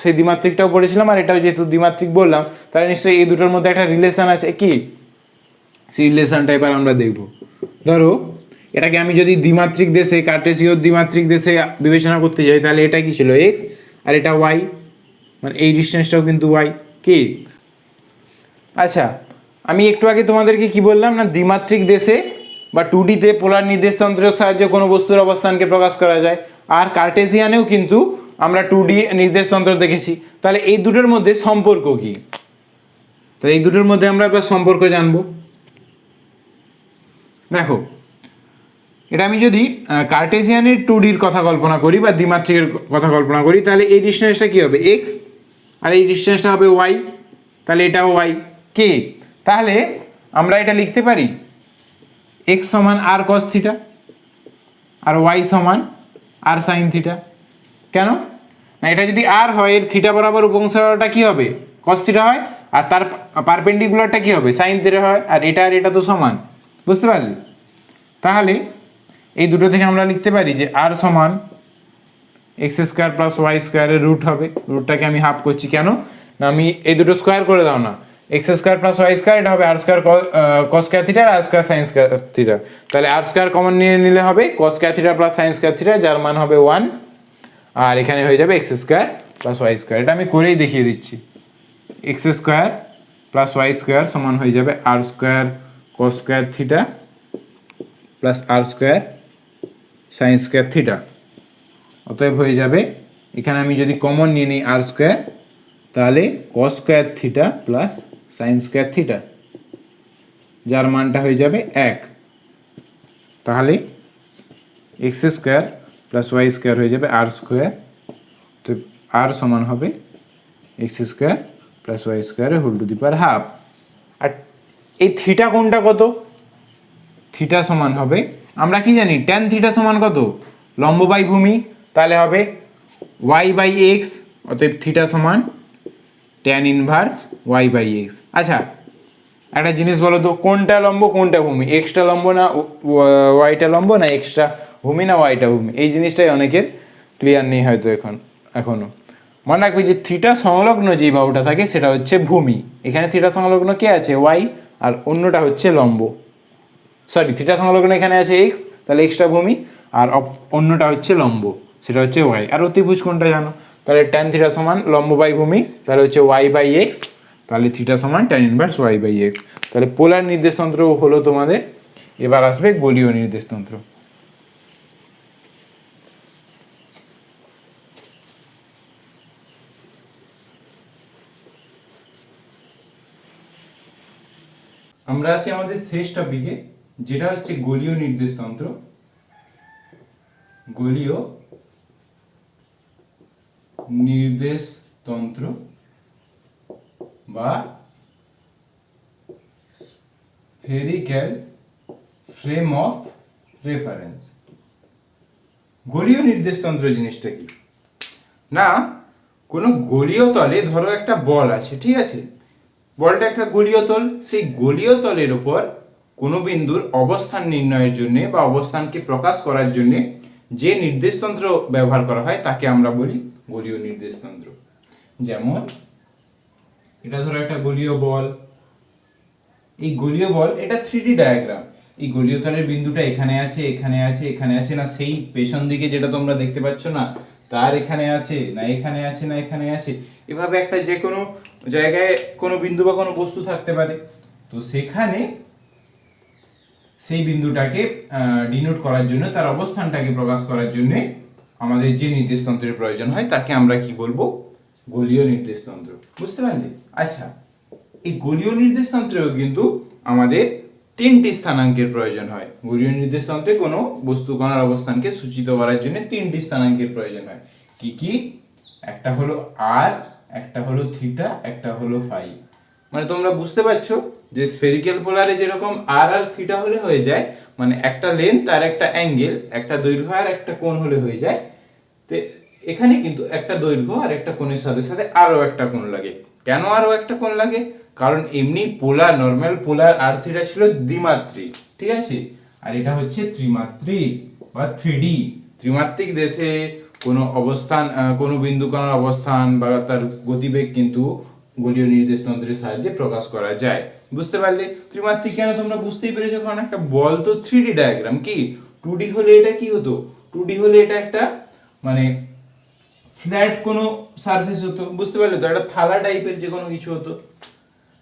সেই দ্বিমাত্রিকটাও পড়েছিলাম, আর এটাও যেহেতু দ্বিমাত্রিক বললাম, তাহলে নিশ্চয়ই এই দুটোর মধ্যে একটা রিলেশন আছে। কি সেই রিলেশনটা এবার আমরা দেখব। ধরো এটাকে আমি যদি দ্বিমাত্রিক দেশে, কার্টেসীয় দ্বিমাত্রিক দেশে বিবেচনা করতে যাই, তাহলে এটা কি ছিল? এক্স, আর এটা ওয়াই, মানে এই ডিস্টেন্সটাও কিন্তু ওয়াই। কি? আচ্ছা, আমি একটু আগে তোমাদেরকে কি বললাম না, দ্বিমাত্রিক দেশে বা 2Dতে পোলার নির্দেশতন্ত্রের সাহায্যে কোনো বস্তুর অবস্থানকে প্রকাশ করা যায়, আর কার্টেসিয়ানেও কিন্তু আমরা 2D নির্দেশতন্ত্র দেখেছি। তাহলে এই দুটোর মধ্যে সম্পর্ক কি? তাহলে এই দুটোর মধ্যে আমরা এবার সম্পর্ক জানবো। দেখো, এটা আমি যদি কার্টেসিয়ানের 2Dর কথা কল্পনা করি বা দ্বিমাত্রিকের কথা কল্পনা করি, তাহলে এই ডিস্টেন্সটা কি হবে? এক্স, আর এই ডিস্টেন্সটা হবে ওয়াই, তাহলে এটাও ওয়াই। কি? তাহলে আমরা এটা লিখতে পারি এক্স সমান আর কস থিটা আর ওয়াই সমান আর সাইন থিটা। কেন না, এটা যদি আর হয়, এর থিটা বরাবর উপংশটা কি হবে? কস থিটা হয়, আর তার পারপেন্ডিকুলারটা কি হবে? সাইন থিটা হয়, আর এটা তো সমান। বুঝতে পারলি? তাহলে এই দুটো থেকে আমরা লিখতে পারি যে আর সমান এক্স স্কোয়ার প্লাস ওয়াই স্কোয়ারের রুট হবে। রুটটাকে আমি হাফ করছি, কেন না, আমি এই দুটো স্কোয়ার করে দাও না, x square plus y square, এটা হবে r square cos square theta r square sine square theta. তাহলে আর স্কোয়ার কমন নিয়ে নিলে হবে cos square theta plus sine square theta, যার মান হবে 1, আর এখানে হয়ে যাবে x square plus y square. এটা আমি করেই দেখিয়ে দিচ্ছি। X square plus y square সমান হয়ে যাবে r square cos square theta plus r square sine square theta. অতএব হয়ে যাবে, এখানে আমি যদি কমন নিয়ে নিই আর স্কোয়ার, তাহলে cos square theta plus sine square theta, যার মানটা হয়ে যাবে 1। তাহলে x square plus y square হয়ে যাবে আর স্কোয়ার, তো আর সমান হবে এক্স স্কোয়ার প্লাস ওয়াই স্কোয়ারের whole to the power half. আর এই থিটা কোনটা কত? থিটা সমান হবে, আমরা কি জানি, ট্যান থিটা সমান কত? লম্ব বাই ভূমি, তাহলে হবে ওয়াই বাই এক্স। অতএব থিটা সমান tan inverse y by x. আচ্ছা, একটা জিনিস বলো তো, কোনটা লম্ব কোনটা ভূমি? এক্সটা লম্ব না ওয়াইটা লম্ব, না এক্সটা ভূমি না ওয়াইটা ভূমি? এই জিনিসটাই অনেকের ক্লিয়ার নেই হয়তো এখনো। মনে রাখবে যে থিটা সংলগ্ন যে বাহুটা থাকে সেটা হচ্ছে ভূমি। এখানে থিটা সংলগ্ন কে আছে? ওয়াই, আর অন্যটা হচ্ছে লম্ব। সরি, থিটা সংলগ্ন এখানে আছে এক্স, তাহলে এক্সটা ভূমি, আর অন্যটা হচ্ছে লম্ব, সেটা হচ্ছে ওয়াই। আর অতিভুজ কোনটা জানো? তাহলে ট্যান থিটা সমান লম্ব বাই ভূমি, তাহলে হচ্ছে ওয়াই বাই এক্স, তাহলে থিটা সমান tan inverse y by x. তাহলে পোলার নির্দেশতন্ত্র হলো তোমাদের। এবার আসবে গোলীয় নির্দেশতন্ত্র। আমরা আসি আমাদের শেষ টপিকে, যেটা হচ্ছে গোলীয় নির্দেশতন্ত্র। গোলীয় নির্দেশতন্ত্র বা স্ফেরিক্যাল ফ্রেম অফ রেফারেন্স। গোলীয় নির্দেশতন্ত্র জিনিসটা কি না, কোনো গোলীয় তলে ধরো একটা বল আছে, ঠিক আছে? বলটা একটা গোলীয় তল, সেই গোলীয় তলের উপর কোনো বিন্দুর অবস্থান নির্ণয়ের জন্য বা অবস্থানকে প্রকাশ করার জন্য যে নির্দেশতন্ত্র ব্যবহার করা হয় তাকে আমরা বলি গোলীয় নির্দেশতন্ত্র। যেমন এটা ধরো একটা গোলীয় বল, এই গোলীয় বল এটা 3D ডায়াগ্রাম। এই গোলীয় তলের বিন্দুটা এখানে আছে, এখানে আছে, এখানে আছে, না সেই পেছন দিকে যেটা তোমরা দেখতে পাচ্ছ না তার এখানে আছে, না এখানে আছে, না এখানে আছে, এভাবে একটা যে কোনো জায়গায় কোনো বিন্দু বা কোনো বস্তু থাকতে পারে। তো সেখানে সেই বিন্দুটাকে ডিনোট করার জন্য, তার অবস্থানটাকে প্রকাশ করার জন্য আমাদের যে নির্দেশতন্ত্রের প্রয়োজন হয় তাকে আমরা কি বলবো? গোলীয় নির্দেশতন্ত্র। বুঝতে পারলে? আচ্ছা, এই গোলীয় নির্দেশতন্ত্রেও কিন্তু আমাদের 3টি স্থানাঙ্কের প্রয়োজন হয়। গোলীয় নির্দেশতন্ত্রে কোনো বস্তু কণার অবস্থানকে সূচিত করার জন্য 3টি স্থানাঙ্কের প্রয়োজন হয়। কি কি? একটা হলো আর, একটা হলো থিটা, একটা হলো ফাই। মানে তোমরা বুঝতে পারছো যে স্ফেরিক্যাল পোলারে যেরকম আর আর থিটা হলে হয়ে যায়, মানে একটা লেন্থ আর একটা অ্যাঙ্গেল, একটা দৈর্ঘ্য আর একটা কোণ হলে হয়ে যায়। তো এখানে কিন্তু একটা দৈর্ঘ্য আর একটা কোণের সাথে সাথে আরো একটা কোণ লাগে। কেন আরো একটা কোণ লাগে? কারণ এমনি পোলার, নর্মাল পোলার আর থিটা ছিল দ্বিমাত্রিক, ঠিক আছে, আর এটা হচ্ছে ত্রিমাত্রিক বা 3D। ত্রিমাত্রিক দেশে কোনো অবস্থান, কোনো বিন্দু কণার অবস্থান বা তার গতিবেগ কিন্তু গোলীয় নির্দেশতন্ত্রের সাহায্যে প্রকাশ করা যায়। বুঝতে পারলে? ত্রিমাত্রিক কেন তোমরা বুঝতেই পেরেছো, কারণ একটা বল তো 3D ডায়াগ্রাম। কি 2D হলে এটা কি হতো? 2D হলে এটা একটা মানে ফ্ল্যাট কোনো সারফেস হতো। বুঝতে পারলে তো? একটা থালা টাইপের যে কোনো কিছু হতো।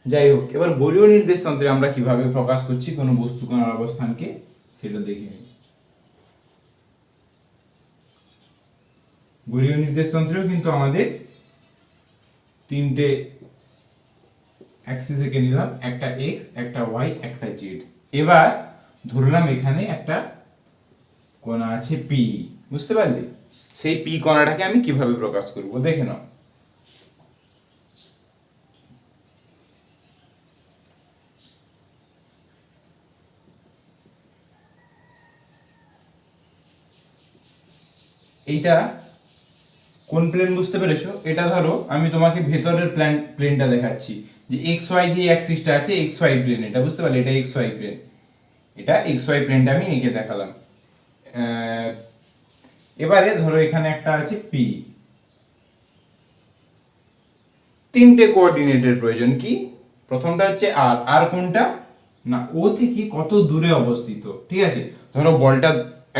যাই হোক, এবার গোলীয় নির্দেশতন্ত্রে আমরা কিভাবে প্রকাশ করছি কোনো বস্তু কণার অবস্থানকে সেটা দেখে নিই। গোলীয় নির্দেশতন্ত্রেও কিন্তু আমাদের 3টে অ্যাক্সিস এঁকে নিলাম, একটা এক্স, একটা ওয়াই, একটা জেড। এবার ধরলাম এখানে একটা কণা আছে পি। বুঝতে পারলে? সেই পি কণাটাকে আমি কিভাবে প্রকাশ করব দেখে নাও। এইটা কোন প্লেন বুঝতে পেরেছো? এটা ধরো আমি তোমাকে ভেতরের প্লেনটা দেখাচ্ছি, যে এক্স ওয়াই যে অ্যাক্সিসটা আছে, এক্স ওয়াই প্লেন এটা। বুঝতে পারলে? এটা এক্স ওয়াই প্লেন, এটা এক্স ওয়াই প্লেনটা আমি এঁকে দেখালাম। এবারে ধরো এখানে একটা আছে পি। 3টে কোঅর্ডিনেটের প্রয়োজন। কি? প্রথমটা হচ্ছে আর। আর কোনটা? না, ও থেকে কত দূরে অবস্থিত। ঠিক আছে, ধরো বলটা,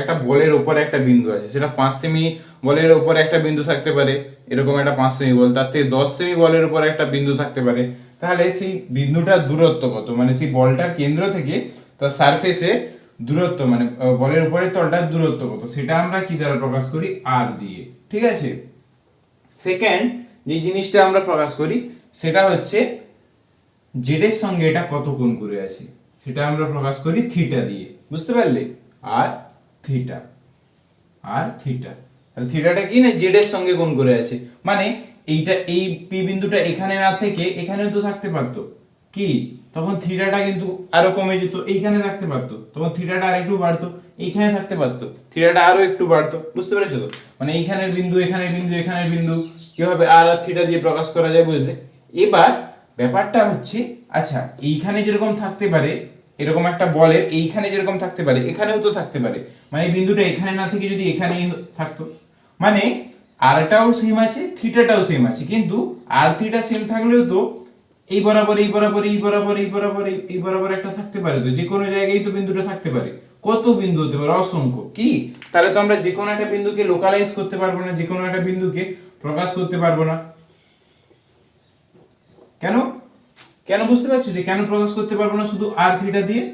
একটা বলের উপরে একটা বিন্দু আছে, সেটা 5 সেমি বলের উপরে একটা বিন্দু থাকতে পারে, এরকম একটা 5 সেমি বল, তার থেকে 10 সেমি বলের উপরে একটা বিন্দু থাকতে পারে। তাহলে সেই বিন্দুটার দূরত্ব কত, মানে সেই বলটার কেন্দ্র থেকে তার সারফেসে দূরত্ব, মানে বলের উপরের তলটার দূরত্ব কত, সেটা আমরা কি দ্বারা প্রকাশ করি? আর দিয়ে। ঠিক আছে। সেকেন্ড যে জিনিসটা আমরা প্রকাশ করি সেটা হচ্ছে জেড এর সঙ্গে এটা কত কোণ করে আছে, সেটা আমরা প্রকাশ করি থিটা দিয়ে। বুঝতে পারলে? আর থিটা, আর থিটা, তাহলে থিটাটা কি না জেড এর সঙ্গে কোণ করে আছে, মানে এইটা, এই পি বিন্দুটা এখানে না থেকে এখানেও তো থাকতে পারতো। কি? তখন থিটাটা কিন্তু আরো কমে যেত, এইখানে থাকতে পারতো, তখন থিটাটা আর একটু বাড়তো, এইখানে থাকতে পারতো, থিটাটা আরো একটু বাড়তো। বুঝতে পেরেছো তো? মানে এইখানের বিন্দু, এখানের বিন্দু, এখানের বিন্দু কিভাবে আর আর থিটা দিয়ে প্রকাশ করা যায়। বুঝলে? এবার ব্যাপারটা হচ্ছে, আচ্ছা এইখানে যেরকম থাকতে পারে, এরকম একটা বলের এইখানে যেরকম থাকতে পারে এখানেও তো থাকতে পারে, মানে এই বিন্দুটা এখানে না থেকে যদি এখানেই থাকতো, মানে আরটাও সেম আছে, থিটাটাও সেম আছে, কিন্তু আর থিটা সেম থাকলেও তো এই বরাবর, এই বরাবর, এই বরাবর, এই বরাবর, এই বরাবর একটা থাকতে পারে। তো যে কোনো জায়গায় তো বিন্দুটা থাকতে পারে। কত বিন্দু হতে পারে? অসংখ্য। কি? তাহলে তো আমরা যে কোনো একটা বিন্দুকে লোকালাইজ করতে পারবো না, যে কোনো একটা বিন্দুকে প্রকাশ করতে পারবো না। কেন? কেন বুঝতে পারছো যে কেন প্রকাশ করতে পারবো না শুধু আর থিটা দিয়ে?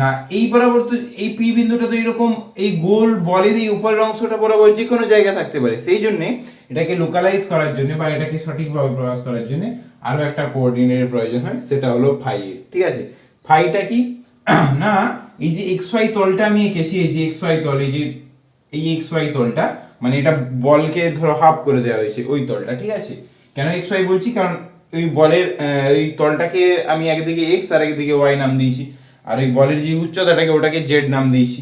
না, এই বরাবর তো এই পি বিন্দুটা তো এরকম এই গোল বলের এই উপরের অংশটা বরাবর যে কোনো জায়গায় থাকতে পারে। সেই জন্য এটাকে লোকালাইজ করার জন্য বা এটাকে সঠিকভাবে প্রকাশ করার জন্য আরো একটা কোঅর্ডিনেটের প্রয়োজন হয়, সেটা হলো ফাই এর। ঠিক আছে, ফাইটা কি না, এই যে এক্স ওয়াই তলটা আমি এঁকেছি, এই যে এক্স ওয়াই তল, এই যে এই এক্স ওয়াই তলটা, মানে এটা বলকে ধরো হাফ করে দেওয়া হয়েছে ওই তলটা। ঠিক আছে, কেন এক্স ওয়াই বলছি? কারণ ওই বলের ওই তলটাকে আমি একদিকে এক্স আর একদিকে ওয়াই নাম দিয়েছি, আর ওই বলের যে উচ্চতাটাকে ওটাকে জেড নাম দিয়েছি।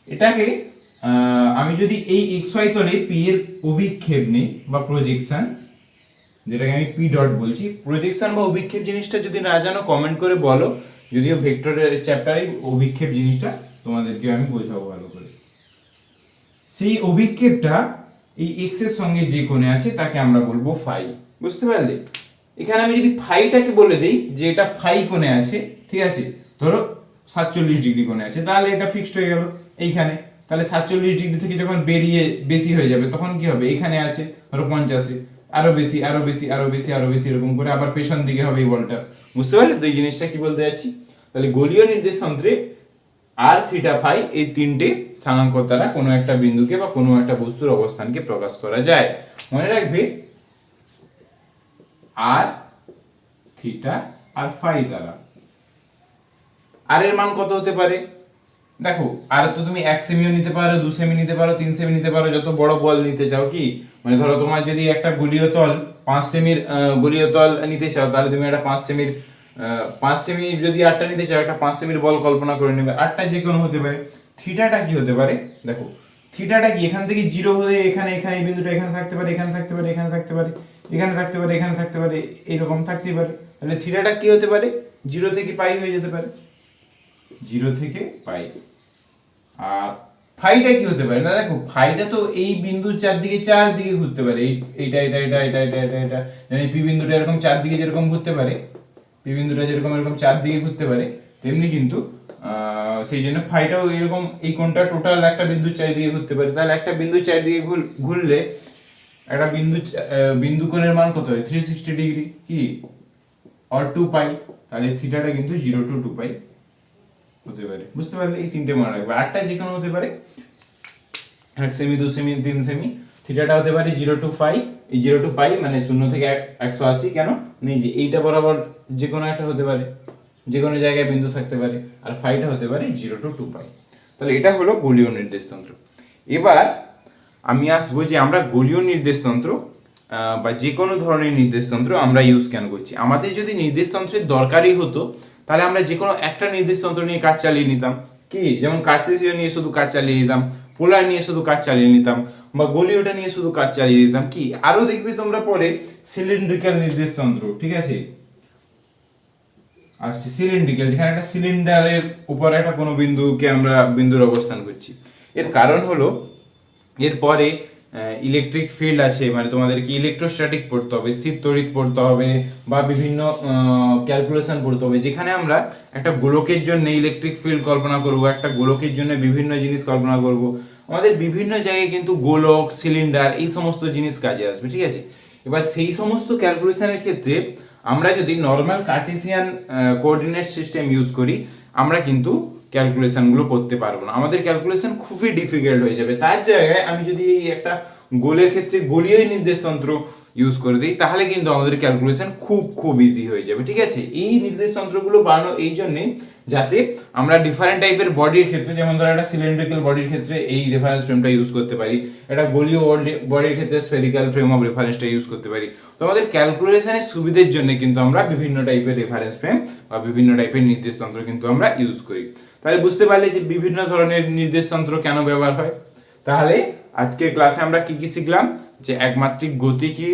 এটাকে আমি যদি এই এক্স ওয়াই তলে পি এর অভিক্ষেপ নিই বা প্রজেকশন, যেটাকে আমি পি ডট বলছি, প্রজেকশন বা অভিক্ষেপ জিনিসটা যদি না জানো কমেন্ট করে বলো, যদিও ভেক্টরের চ্যাপ্টারে অভিক্ষেপ জিনিসটা তোমাদেরকে আমি বোঝাবো ভালো করে। সেই অভিক্ষেপটা এই এক্স এর সঙ্গে যে কোণে আছে তাকে আমরা বলবো ফাই। বুঝতে পারলে? এখানে আমি যদি ফাইটাকে বলে দিই যে এটা ফাই কোণে আছে, ঠিক আছে, ধরো 47 ডিগ্রি কোণে আছে, তাহলে এটা ফিক্সড হয়ে গেল এইখানে। তাহলে 47 ডিগ্রি থেকে যখন বেরিয়ে বেশি হয়ে যাবে তখন কি হবে, এখানে আছে ধরো 50-এ, আরো বেশি আরো বেশি আরো বেশি আরো বেশি, এরকম করে আবার পেছন দিকে হবে এই বলটা। বুঝতে পারলে তো এই জিনিসটা কি বলতে যাচ্ছি? তাহলে গোলীয় নির্দেশতন্ত্রে আর থিটা ফাই এই তিনটে স্থানাঙ্ক দ্বারা কোনো একটা বিন্দুকে বা কোনো একটা বস্তুর অবস্থানকে প্রকাশ করা যায়। মনে রাখবে আর থিটা আর ফাই দ্বারা। আর এর মান কত হতে পারে? দেখো আর তো তুমি 1 সেমিও নিতে পারো, 2 সেমি নিতে পারো, 3 সেমি নিতে পারো, যত বড় বল নিতে চাও। কি মানে ধরো তোমার যদি একটা গোলীয় তল 5 সেমির গোলীয় তল নিতে চাও, তাহলে তুমি একটা 5 সেমি যদি 8টা নিতে চাও, একটা 5 সেমির বল কল্পনা করে নেবে। 8টা যে কোনো হতে পারে। থিটাটা কি হতে পারে? দেখো থিটাটা কি, এখান থেকে 0 হয়ে এখানে এখানে এই বিন্দুটা এখানে থাকতে পারে, এখানে থাকতে পারে, এখানে থাকতে পারে, এখানে থাকতে পারে, এখানে থাকতে পারে, এরকম থাকতেই পারে। তাহলে থিটাটা কি হতে পারে? 0 থেকে পাই হয়ে যেতে পারে, 0 থেকে পাই। আর ফাইটা কি হতে পারে? না দেখো ফাইটা তো এই বিন্দুর চারদিকে ঘুরতে পারে, এইটা এটা এটা এটা এটা এটা এটা, মানে পি বিন্দুটা এরকম চারদিকে যেরকম ঘুরতে পারে, পি বিন্দুটা যেরকম এরকম চারদিকে ঘুরতে পারে, তেমনি কিন্তু সেই জন্য ফাইটাও এরকম এই কোণটা টোটাল একটা বিন্দুর চারিদিকে ঘুরতে পারে। তাহলে একটা বিন্দুর চারিদিকে ঘুরলে একটা বিন্দু কোণের মান কত হয়? 360 ডিগ্রি কি আর 2 পাই। তাহলে থিটাটা কিন্তু 0 to 2 পাই হতে পারে। বুঝতে পারলে? এই তিনটে মান রাখবে। 8টা যে কোনো হতে পারে, 1 সেমি, 2 সেমি, 3 সেমি। থিটাটা হতে পারে 0 to পাই, এই 0 to পাই মানে 0 থেকে 180। কেন? মানে যে এইটা বরাবর যে কোনো একটা হতে পারে, যে কোনো জায়গায় বিন্দু থাকতে পারে। আর ফাইটা হতে পারে 0 to 2 পাই। তাহলে এটা হলো গোলীয় নির্দেশতন্ত্র। এবার আমি আসবো যে আমরা গোলীয় নির্দেশতন্ত্র বা যে কোনো ধরনের নির্দেশতন্ত্র আমরা ইউজ কেন করছি। আমাদের যদি নির্দেশতন্ত্রের দরকারই হতো তাহলে আমরা যে কোনো একটা নির্দেশতন্ত্র নিয়ে কাজ চালিয়ে নিতাম। কি যেমন কার্তেসীয় নিয়ে শুধু কাজ চালিয়ে নিতাম, পোলার নিয়ে শুধু কাজ চালিয়ে নিতাম, বা গোলীয়টা নিয়ে শুধু কাজ চালিয়ে দিতাম। কি আরো দেখবে তোমরা পরে সিলিন্ড্রিক্যাল নির্দেশতন্ত্র, ঠিক আছে, আর সিলিন্ড্রিক্যাল, যেখানে একটা সিলিন্ডারের উপরে একটা কোনো বিন্দুকে আমরা বিন্দুর অবস্থান করছি। এর কারণ হলো এরপরে ইলেকট্রিক ফিল্ড আছে, মানে তোমাদেরকে ইলেকট্রোস্ট্যাটিক পড়তে হবে, স্থির তড়িৎ পড়তে হবে, বা বিভিন্ন ক্যালকুলেশন পড়তে হবে, যেখানে আমরা একটা গোলকের জন্য ইলেকট্রিক ফিল্ড কল্পনা করব, একটা গোলকের জন্য বিভিন্ন জিনিস কল্পনা করব। আমাদের বিভিন্ন জায়গায় কিন্তু গোলক, সিলিন্ডার এই সমস্ত জিনিস কাজে আসবে, ঠিক আছে। এবার সেই সমস্ত ক্যালকুলেশনের ক্ষেত্রে আমরা যদি normal Cartesian coordinate system use করি, আমরা কিন্তু ক্যালকুলেশনগুলো করতে পারবো না, আমাদের ক্যালকুলেশন খুবই ডিফিকাল্ট হয়ে যাবে। তার জায়গায় আমি যদি এই একটা গোলের ক্ষেত্রে গোলীয় নির্দেশতন্ত্র ইউজ করে দিই, তাহলে কিন্তু আমাদের ক্যালকুলেশন খুব ইজি হয়ে যাবে, ঠিক আছে। এই নির্দেশতন্ত্রগুলো বানানো এই জন্যে যাতে আমরা ডিফারেন্ট টাইপের বডির ক্ষেত্রে, যেমন ধরো একটা সিলিন্ড্রিক্যাল বডির ক্ষেত্রে এই রেফারেন্স ফ্রেমটা ইউজ করতে পারি, একটা গোলীয় বডির ক্ষেত্রে স্ফেরিক্যাল ফ্রেম অফ রেফারেন্সটা ইউজ করতে পারি। তো আমাদের ক্যালকুলেশনের সুবিধের জন্য কিন্তু আমরা বিভিন্ন টাইপের রেফারেন্স ফ্রেম বা বিভিন্ন টাইপের নির্দেশতন্ত্র কিন্তু আমরা ইউজ করি। তাহলে বুঝতে পারলে যে বিভিন্ন ধরনের নির্দেশতন্ত্র কেন ব্যবহার হয়। তাহলে আজকের ক্লাসে আমরা কি কি শিখলাম? যে একমাত্রিক গতি কি,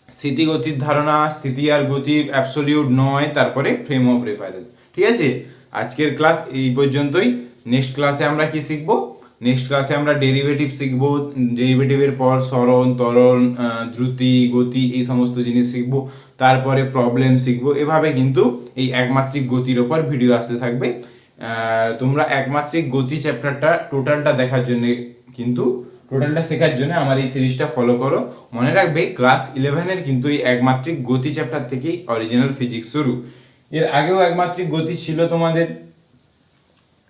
স্থিতিগতির ধারণা, স্থিতি আর গতি অ্যাবসলিউট নয়, তারপরে ফ্রেম অফ রেফারেন্স, ঠিক আছে। আজকের ক্লাস এই পর্যন্তই। নেক্সট ক্লাসে আমরা কি শিখবো? নেক্সট ক্লাসে আমরা ডেরিভেটিভ শিখবো, ডেরিভেটিভের পর সরণ, ত্বরণ, দ্রুতি, গতি এই সমস্ত জিনিস শিখবো, তারপরে প্রবলেম শিখবো। এভাবে কিন্তু এই একমাত্রিক গতির ওপর ভিডিও আসতে থাকবে। তোমরা একমাত্রিক গতি চ্যাপ্টারটা টোটালটা দেখার জন্য কিন্তু টোটালটা শেখার জন্য আমার এই সিরিজটা ফলো করো। মনে রাখবে ক্লাস 11-এর কিন্তু এই একমাত্রিক গতি চ্যাপ্টার থেকেই অরিজিনাল ফিজিক্স শুরু। এর আগেও একমাত্রিক গতি ছিল তোমাদের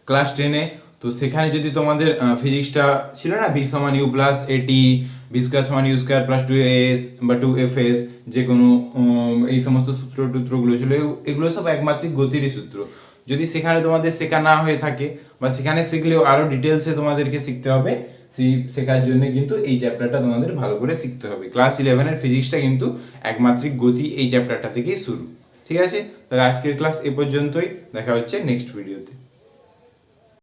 ক্লাস 10-এ, তো সেখানে যদি তোমাদের ফিজিক্সটা ছিল না বি সমান ইউ প্লাস এটি, বি স্কোয়ার সমান ইউ স্কোয়ার প্লাস 2as বা 2fs, যে কোনো এই সমস্ত টুত্রগুলো ছিল, এগুলো সব একমাত্রিক গতিরই সূত্র। যদি সেখানে তোমাদের শেখা না হয়ে থাকে বা সেখানে শিখলেও আরও ডিটেলসে তোমাদেরকে শিখতে হবে, সেই শেখার জন্য কিন্তু এই চ্যাপ্টারটা তোমাদের ভালো করে শিখতে হবে। ক্লাস 11-এর ফিজিক্সটা কিন্তু একমাত্রিক গতি এই চ্যাপ্টারটা থেকেই শুরু, ঠিক আছে। তাহলে আজকের ক্লাস এ পর্যন্তই, দেখা হচ্ছে নেক্সট ভিডিওতে।